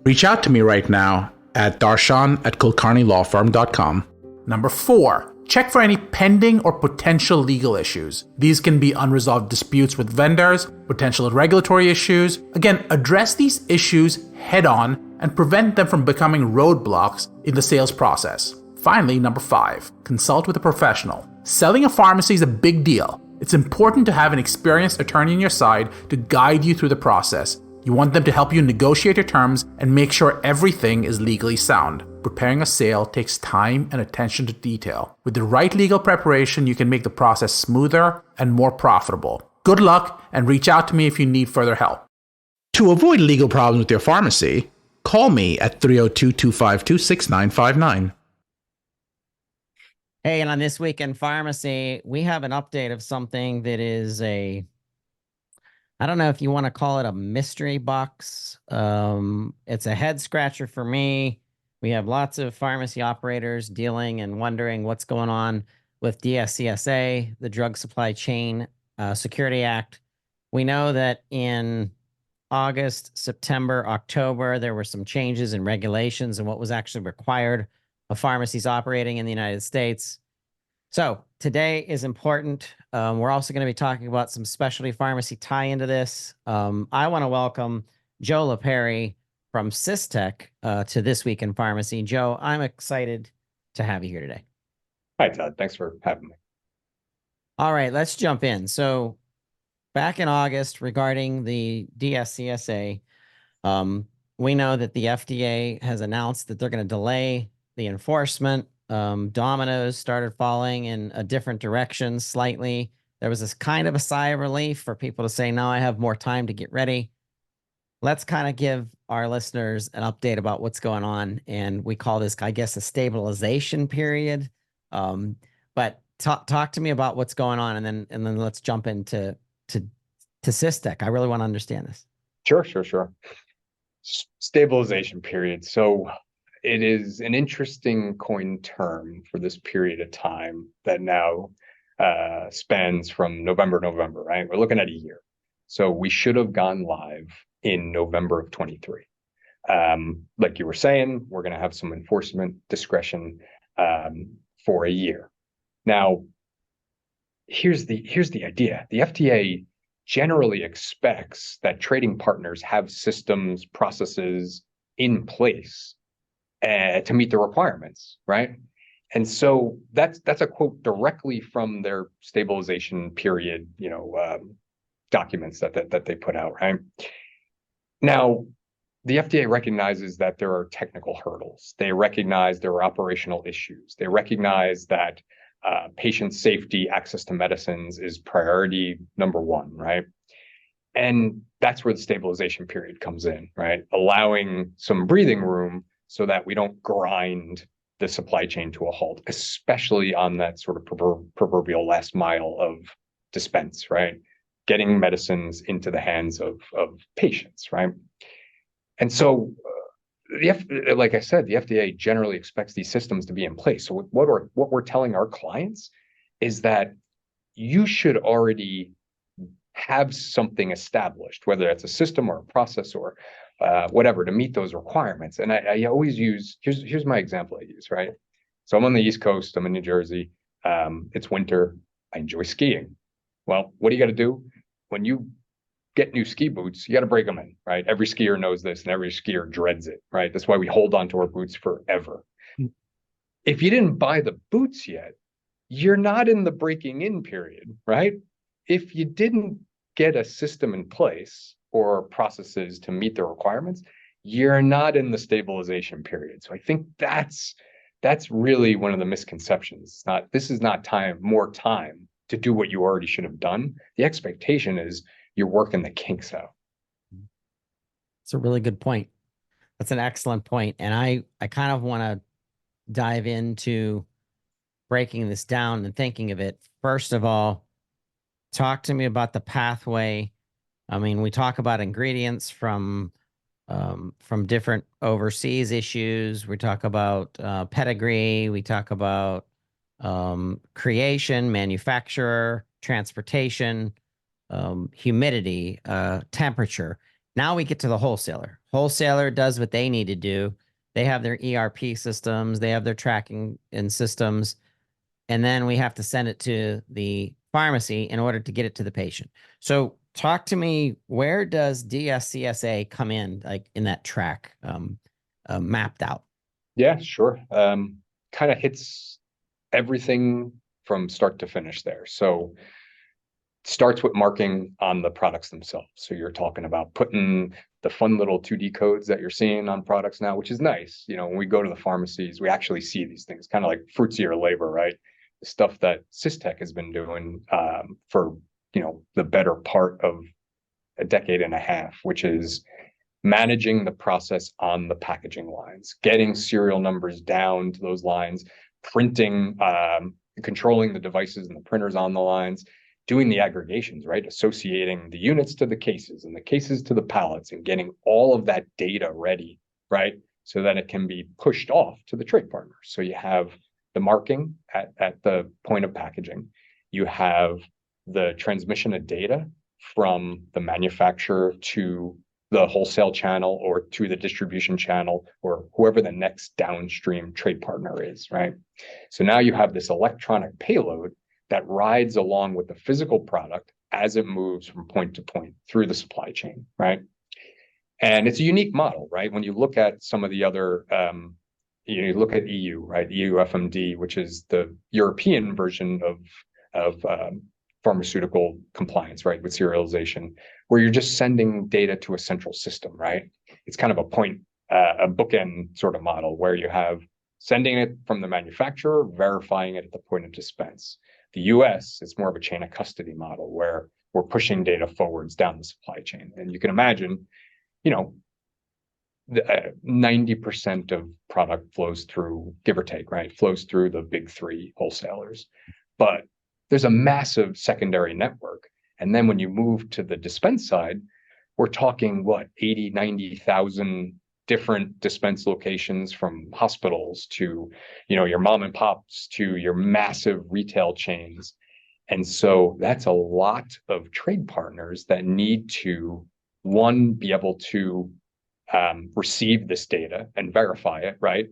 Reach out to me right now at darshan@kulkarnilawfirm.com. Number 4, check for any pending or potential legal issues. These can be unresolved disputes with vendors, potential regulatory issues. Again, address these issues head on and prevent them from becoming roadblocks in the sales process. Finally, number 5, consult with a professional. Selling a pharmacy is a big deal. It's important to have an experienced attorney on your side to guide you through the process. You want them to help you negotiate your terms and make sure everything is legally sound. Preparing a sale takes time and attention to detail. With the right legal preparation, you can make the process smoother and more profitable. Good luck, and reach out to me if you need further help. To avoid legal problems with your pharmacy, call me at 302-252-6959. Hey, and on This Week in Pharmacy, we have an update of something that is I don't know if you want to call it a mystery box. It's a head scratcher for me. We have lots of pharmacy operators dealing and wondering what's going on with DSCSA, the Drug Supply Chain Security Act. We know that in August, September, October, there were some changes in regulations and what was actually required of pharmacies operating in the United States. So today is important. We're also going to be talking about some specialty pharmacy tie into this. I want to welcome Joe Lipari from Systech to This Week in Pharmacy. Joe, I'm excited to have you here today. Hi, Todd. Thanks for having me. All right, let's jump in. So back in August regarding the DSCSA, we know that the FDA has announced that they're going to delay the enforcement. Dominoes started falling in a different direction slightly. There was this kind of a sigh of relief for people to say, now I have more time to get ready. Let's kind of give our listeners an update about what's going on. And we call this, I guess, a stabilization period. But talk to me about what's going on, and then let's jump into Systech. I really want to understand this. Sure. Stabilization period. So it is an interesting coined term for this period of time that now spans from November, right? We're looking at a year. So we should have gone live in November of 23. Like you were saying, we're going to have some enforcement discretion for a year. Now, here's the idea. The FDA generally expects that trading partners have systems, processes in place to meet the requirements, right? And so that's a quote directly from their stabilization period, documents that they put out, right? Now, the FDA recognizes that there are technical hurdles. They recognize there are operational issues. They recognize that patient safety, access to medicines is priority number 1, right? And that's where the stabilization period comes in, right? Allowing some breathing room so that we don't grind the supply chain to a halt, especially on that sort of proverbial last mile of dispense, right? Getting medicines into the hands of patients, right? And so, like I said, the FDA generally expects these systems to be in place. So what we're telling our clients is that you should already have something established, whether it's a system or a process or whatever, to meet those requirements. And I always use, here's my example I use, right? So I'm on the East Coast, I'm in New Jersey, it's winter, I enjoy skiing. Well, what do you got to do when you get new ski boots? You got to break them in, right? Every skier knows this, and every skier dreads it, right? That's why we hold on to our boots forever. If you didn't buy the boots yet, you're not in the breaking in period, right? If you didn't get a system in place or processes to meet the requirements, you're not in the stabilization period. So I think that's really one of the misconceptions. This is not more time to do what you already should have done. The expectation is you're working the kinks out. It's a really good point. That's an excellent point. And I kind of want to dive into breaking this down and thinking of it. First of all, talk to me about the pathway. I mean, we talk about ingredients from different overseas issues. We talk about pedigree. We talk about creation, manufacturer, transportation, humidity, temperature. Now we get to the wholesaler. Wholesaler does what they need to do. They have their ERP systems. They have their tracking and systems. And then we have to send it to the pharmacy in order to get it to the patient. So talk to me, where does DSCSA come in, like in that track mapped out? Yeah, sure. Kind of hits everything from start to finish there. So starts with marking on the products themselves. So you're talking about putting the fun little 2D codes that you're seeing on products now, which is nice. You know, when we go to the pharmacies, we actually see these things, kind of like fruitsier labor, right? The stuff that Systech has been doing for, the better part of a decade and a half, which is managing the process on the packaging lines, getting serial numbers down to those lines, printing, controlling the devices and the printers on the lines, doing the aggregations, right? Associating the units to the cases and the cases to the pallets and getting all of that data ready, right? So that it can be pushed off to the trade partners. So you have the marking at the point of packaging. You have the transmission of data from the manufacturer to the wholesale channel or to the distribution channel or whoever the next downstream trade partner is, right? So now you have this electronic payload that rides along with the physical product as it moves from point to point through the supply chain, right? And it's a unique model, right? When you look at some of the other, you look at EU, right? EU FMD, which is the European version of pharmaceutical compliance, right? With serialization, where you're just sending data to a central system, right? It's kind of a bookend sort of model where you have sending it from the manufacturer, verifying it at the point of dispense. The US, it's more of a chain of custody model where we're pushing data forwards down the supply chain. And you can imagine, 90% of product flows through, give or take, right? Flows through the big three wholesalers. But there's a massive secondary network. And then when you move to the dispense side, we're talking 80, 90,000 different dispense locations, from hospitals to, your mom and pops to your massive retail chains. And so that's a lot of trade partners that need to, one, be able to receive this data and verify it, right?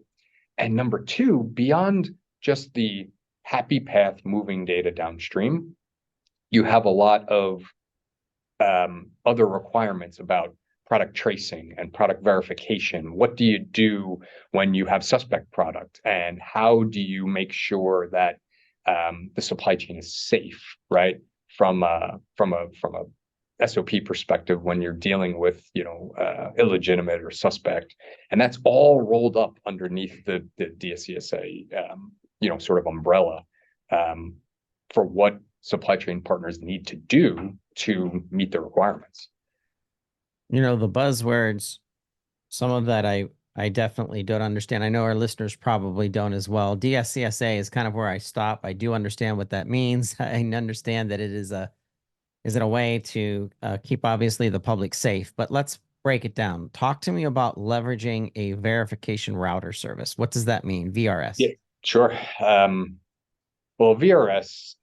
And number two, beyond just the happy path moving data downstream, you have a lot of other requirements about product tracing and product verification. What do you do when you have suspect product, and how do you make sure that the supply chain is safe, right? From a SOP perspective, when you're dealing with illegitimate or suspect, and that's all rolled up underneath the DSCSA sort of umbrella for what supply chain partners need to do to meet the requirements. The buzzwords, some of that I definitely don't understand. I know our listeners probably don't as well. DSCSA is kind of where I stop. I do understand what that means. I understand that it is a way to keep, obviously, the public safe. But let's break it down. Talk to me about leveraging a verification router service. What does that mean, VRS? Yeah, sure. Well, VRS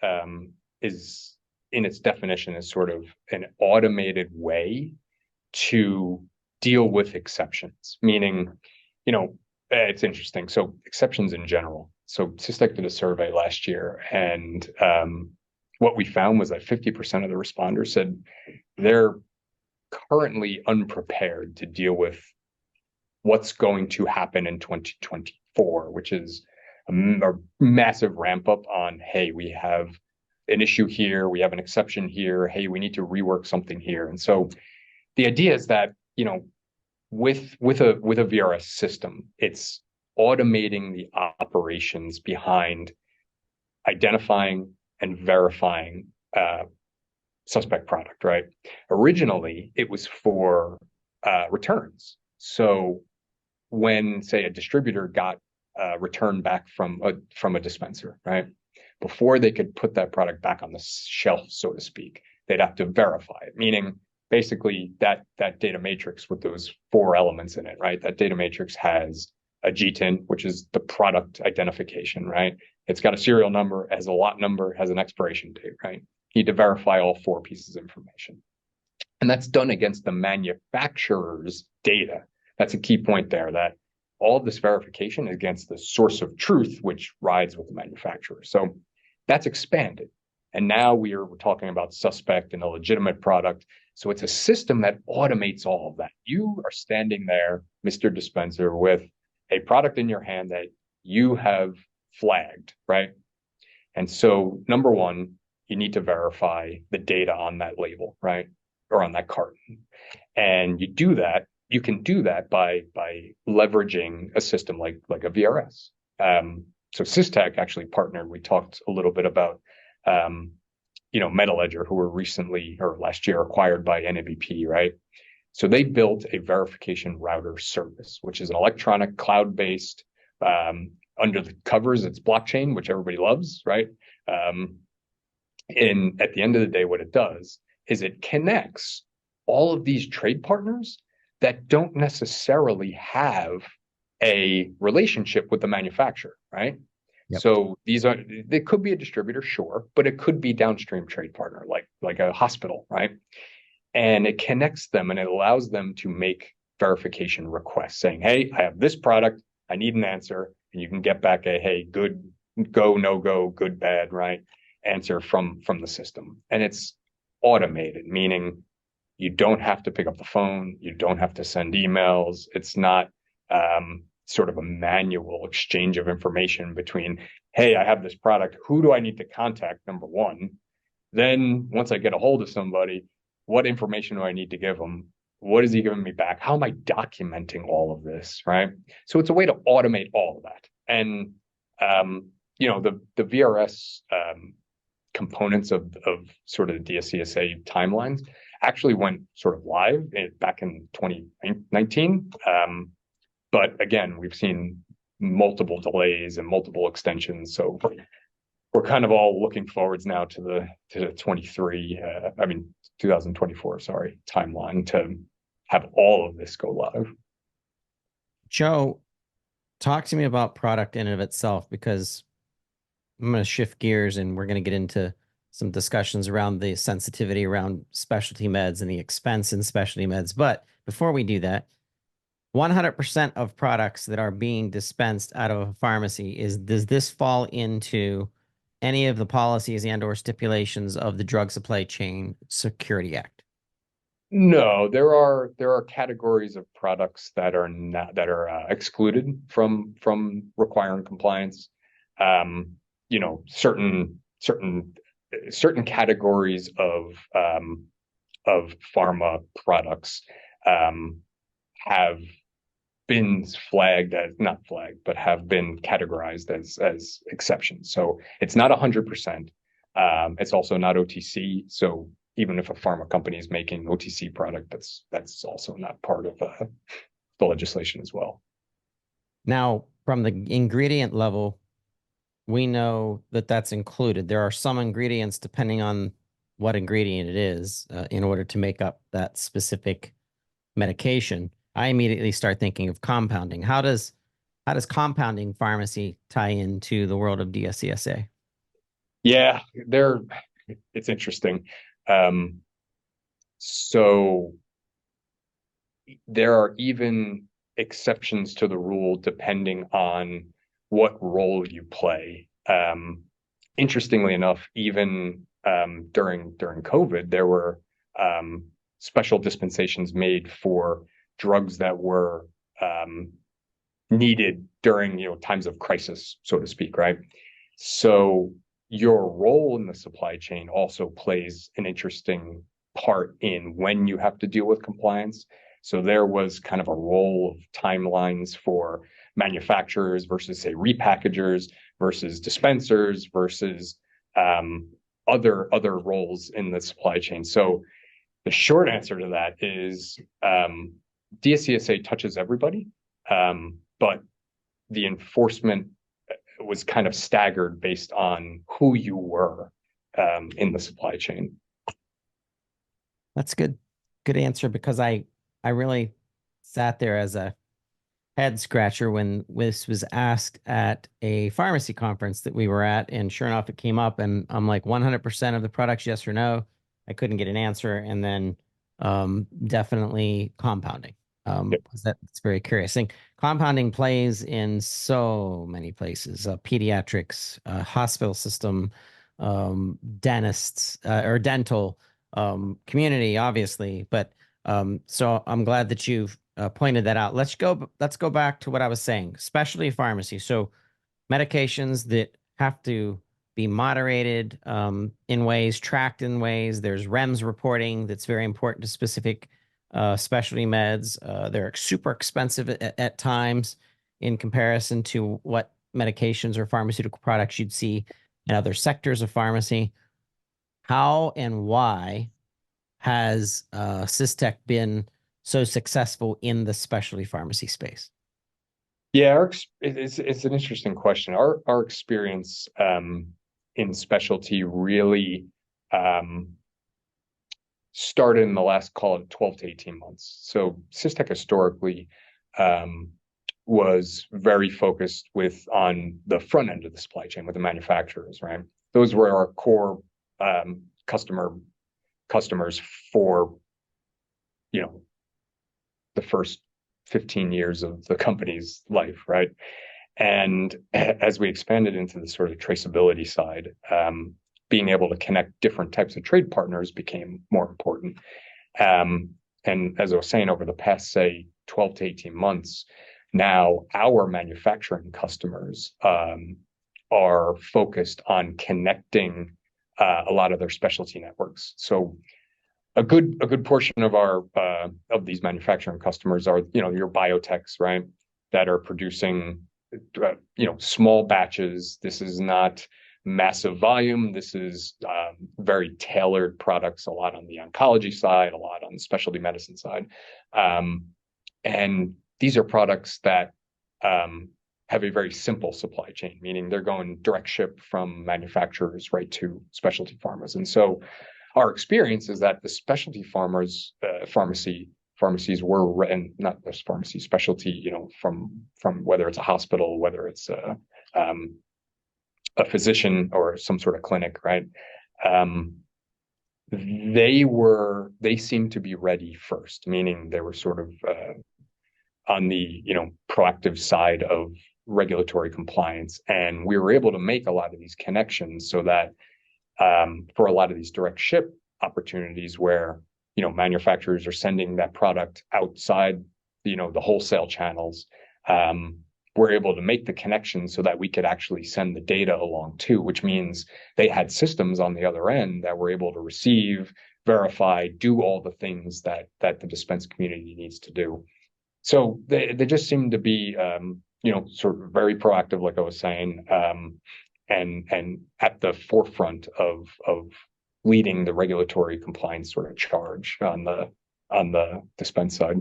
is, in its definition, is sort of an automated way to deal with exceptions, meaning, it's interesting. So exceptions in general. So Systech did a survey last year, and what we found was that 50% of the responders said they're currently unprepared to deal with what's going to happen in 2024, which is a massive ramp up on, hey, we have an issue here, we have an exception here, hey, we need to rework something here. And so the idea is that, you know, with a VRS system, it's automating the operations behind identifying and verifying suspect product, right? Originally, it was for returns. So when, say, a distributor got a return back from a dispenser, right? Before they could put that product back on the shelf, so to speak, they'd have to verify it, meaning basically that data matrix with those 4 elements in it, right? That data matrix has a GTIN, which is the product identification, right? It's got a serial number, has a lot number, has an expiration date, right? You need to verify all 4 pieces of information. And that's done against the manufacturer's data. That's a key point there, that all of this verification is against the source of truth, which rides with the manufacturer. So that's expanded. And now we're talking about suspect and a legitimate product. So it's a system that automates all of that. You are standing there, Mr. Dispenser, with a product in your hand that you have flagged, right? And so, number one, you need to verify the data on that label, right? Or on that carton. And you can do that by leveraging a system like a VRS. So Systech actually partnered. We talked a little bit about, MetaLedger, who were recently or last year acquired by NABP, right? So they built a verification router service, which is an electronic cloud-based, under the covers, it's blockchain, which everybody loves, right? And at the end of the day, what it does is it connects all of these trade partners that don't necessarily have a relationship with the manufacturer, right? Yep. So they could be a distributor, sure, but it could be downstream trade partner, like a hospital, right? And it connects them and it allows them to make verification requests saying, hey, I have this product, I need an answer. And you can get back a, hey, good, go, no go, good, bad, right? Answer from the system. And it's automated, meaning you don't have to pick up the phone. You don't have to send emails. It's not sort of a manual exchange of information between, hey, I have this product. Who do I need to contact? Number one. Then once I get a hold of somebody, what information do I need to give them? What is he giving me back? How am I documenting all of this, right? So it's a way to automate all of that. And, the VRS components of sort of the DSCSA timelines actually went sort of live back in 2019. But again, we've seen multiple delays and multiple extensions. So we're kind of all looking forwards now to the 2024, timeline to have all of this go live. Joe, talk to me about product in and of itself, because I'm going to shift gears and we're going to get into some discussions around the sensitivity around specialty meds and the expense in specialty meds. But before we do that, 100% of products that are being dispensed out of a pharmacy, does this fall into any of the policies and or stipulations of the Drug Supply Chain Security Act? No, there are categories of products that are excluded from requiring compliance. Certain categories of pharma products have been have been categorized as exceptions. So it's not 100%. It's also not OTC. So even if a pharma company is making OTC product, that's also not part of the legislation as well. Now, from the ingredient level, we know that that's included. There are some ingredients, depending on what ingredient it is, in order to make up that specific medication. I immediately start thinking of compounding. How does compounding pharmacy tie into the world of DSCSA? Yeah, it's interesting. So there are even exceptions to the rule depending on what role you play. Interestingly enough, even during COVID, there were special dispensations made for drugs that were needed during times of crisis, so to speak, right? So your role in the supply chain also plays an interesting part in when you have to deal with compliance. So there was kind of a role of timelines for manufacturers versus, say, repackagers versus dispensers versus other roles in the supply chain. So the short answer to that is DSCSA touches everybody, but the enforcement was kind of staggered based on who you were in the supply chain. That's good. Good answer, because I really sat there as a head scratcher when this was asked at a pharmacy conference that we were at, and sure enough, it came up, and I'm like 100% of the products, yes or no. I couldn't get an answer, and then definitely compounding. Yep. That's very curious. I think compounding plays in so many places: pediatrics, hospital system, dentists, or dental community, obviously. But so I'm glad that you've pointed that out. Let's go back to what I was saying. Specialty pharmacy. So medications that have to be moderated in ways, tracked in ways. There's REMS reporting that's very important to specific specialty meds. They're super expensive at times in comparison to what medications or pharmaceutical products you'd see in other sectors of pharmacy. How and why has Systech been so successful in the specialty pharmacy space? Yeah, it's an interesting question. Our experience in specialty really started in the last, call it 12 to 18 months. So Systech historically was very focused on the front end of the supply chain with the manufacturers, right? Those were our core customers for the first 15 years of the company's life, right? And as we expanded into the sort of traceability side, being able to connect different types of trade partners became more important. And as I was saying, over the past, say, 12 to 18 months, now our manufacturing customers are focused on connecting a lot of their specialty networks. So a good portion of of these manufacturing customers are your biotechs, right, that are producing small batches. This is not massive volume. This is very tailored products, a lot on the oncology side, a lot on the specialty medicine side, and these are products that have a very simple supply chain, meaning they're going direct ship from manufacturers right to specialty pharmas. And so our experience is that the specialty pharmacies were, and not just pharmacy, specialty, from whether it's a hospital, whether it's a physician or some sort of clinic, right? They seemed to be ready first, meaning they were sort of on the proactive side of regulatory compliance, and we were able to make a lot of these connections so that for a lot of these direct ship opportunities where manufacturers are sending that product outside the wholesale channels, we're able to make the connection so that we could actually send the data along too, which means they had systems on the other end that were able to receive, verify, do all the things that the dispense community needs to do. So they just seem to be sort of very proactive, like I was saying, and at the forefront of leading the regulatory compliance sort of charge on the dispense side.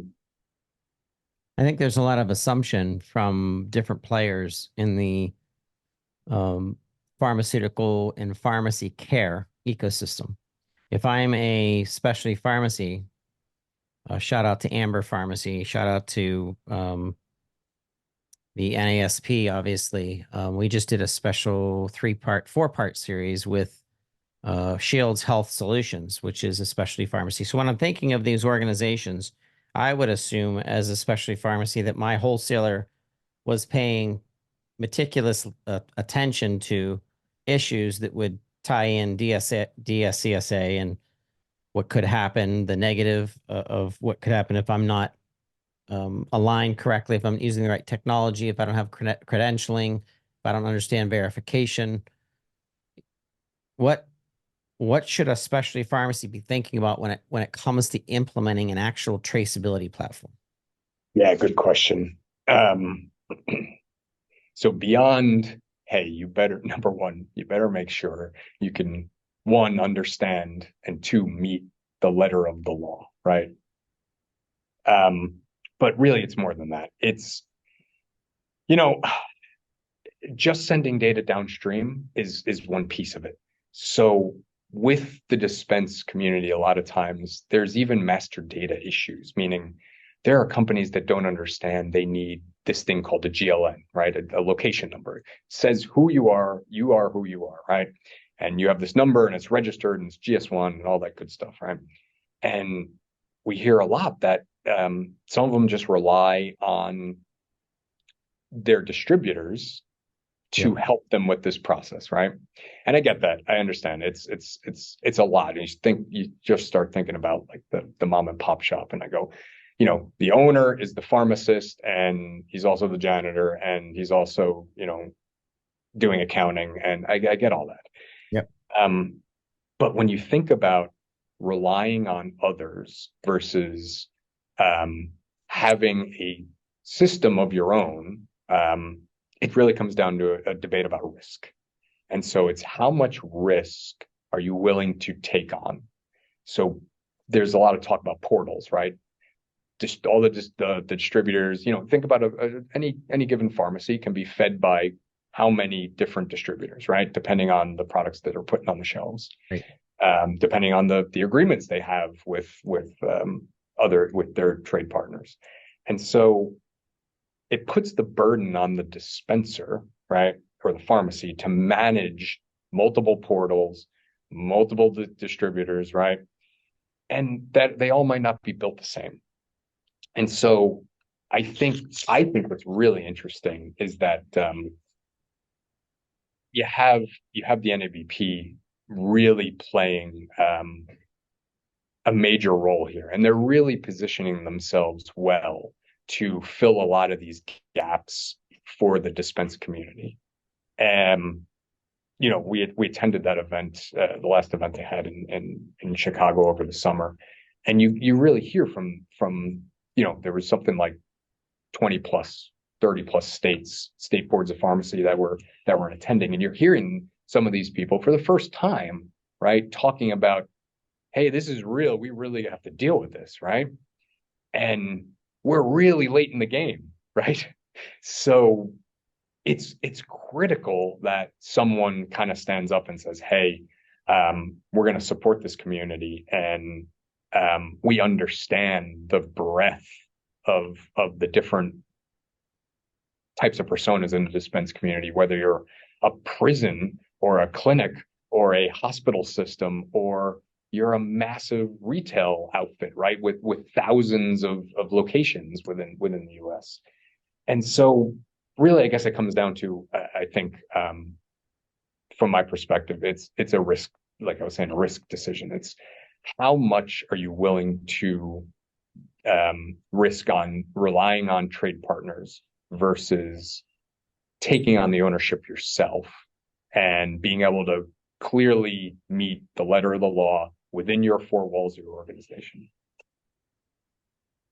I think there's a lot of assumption from different players in the pharmaceutical and pharmacy care ecosystem. If I'm a specialty pharmacy, shout out to Amber Pharmacy, shout out to the NASP, obviously. We just did a special 4-part series with Shields Health Solutions, which is a specialty pharmacy. So when I'm thinking of these organizations, I would assume as a specialty pharmacy that my wholesaler was paying meticulous attention to issues that would tie in DSCSA and what could happen, the negative of what could happen if I'm not aligned correctly, if I'm using the right technology, if I don't have credentialing, if I don't understand verification. What should a specialty pharmacy be thinking about when it comes to implementing an actual traceability platform? Yeah, good question. So beyond, hey, you better, number one, you better make sure you can, one, understand, and two, meet the letter of the law, right? But really, it's more than that. It's, just sending data downstream is one piece of it. So with the dispense community, a lot of times there's even master data issues, meaning there are companies that don't understand they need this thing called a GLN, right? A location number. It says who you are who you are, right? And you have this number and it's registered and it's GS1 and all that good stuff, right? And we hear a lot that some of them just rely on their distributors to help them with this process, right? And I get that. I understand. It's a lot. And you just start thinking about like the mom and pop shop, and I go, the owner is the pharmacist, and he's also the janitor, and he's also, doing accounting, and I get all that. Yep. But when you think about relying on others versus having a system of your own, it really comes down to a debate about risk. And so it's how much risk are you willing to take on? So there's a lot of talk about portals, right? Just all the distributors, think about any given pharmacy can be fed by how many different distributors, right? Depending on the products that are put on the shelves, right. Depending on the agreements they have with their trade partners. And so it puts the burden on the dispenser, right, or the pharmacy to manage multiple portals, multiple distributors, right, and that they all might not be built the same. And so I think what's really interesting is that you have the NABP really playing a major role here, and they're really positioning themselves well to fill a lot of these gaps for the dispense community. We attended that event, the last event they had in Chicago over the summer, and you really hear from there was something like 20 plus, 30 plus state boards of pharmacy that were attending, and you're hearing some of these people for the first time, right, talking about, hey, this is real. We really have to deal with this, right? And we're really late in the game, right? So it's critical that someone kind of stands up and says, hey, we're going to support this community, and we understand the breadth of the different types of personas in the dispense community, whether you're a prison or a clinic or a hospital system, or you're a massive retail outfit, right, with thousands of locations within the US. And so really, I guess it comes down to, I think, from my perspective, it's a risk, like I was saying, a risk decision. It's how much are you willing to risk on relying on trade partners versus taking on the ownership yourself and being able to clearly meet the letter of the law within your four walls of your organization.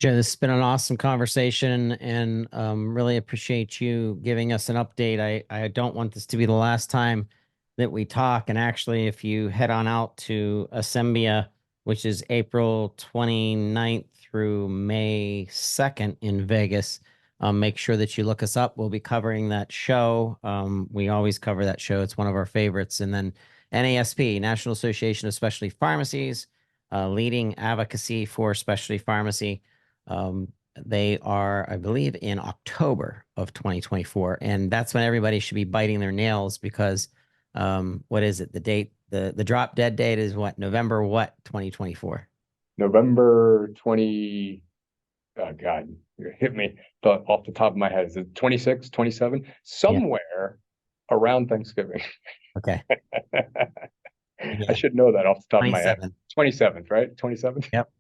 Joe, this has been an awesome conversation, and really appreciate you giving us an update. I don't want this to be the last time that we talk. And actually, if you head on out to Assembia, which is April 29th through May 2nd in Vegas, make sure that you look us up. We'll be covering that show. We always cover that show. It's one of our favorites. And then NASP, National Association of Specialty Pharmacies, leading advocacy for specialty pharmacy. They are, I believe, in October of 2024. And that's when everybody should be biting their nails, because what is it? The date, the drop dead date is what? November what? 2024. November 20. Oh God, you hit me off the top of my head. Is it 26, 27? Somewhere around Thanksgiving. Okay. I should know that off the top of my head. 27th. 27th, right? 27th. Yep.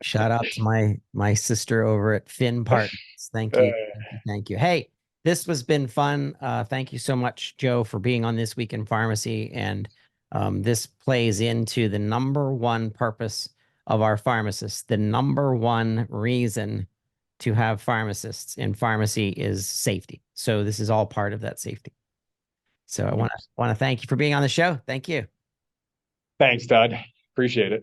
Shout out to my sister over at Finn Partners. Thank you. Thank you. Thank you. Hey, this has been fun. Thank you so much, Joe, for being on This Week in Pharmacy. And this plays into the number one purpose of our pharmacists. The number one reason to have pharmacists in pharmacy is safety. So this is all part of that safety. So I want to thank you for being on the show. Thank you. Thanks, Todd. Appreciate it.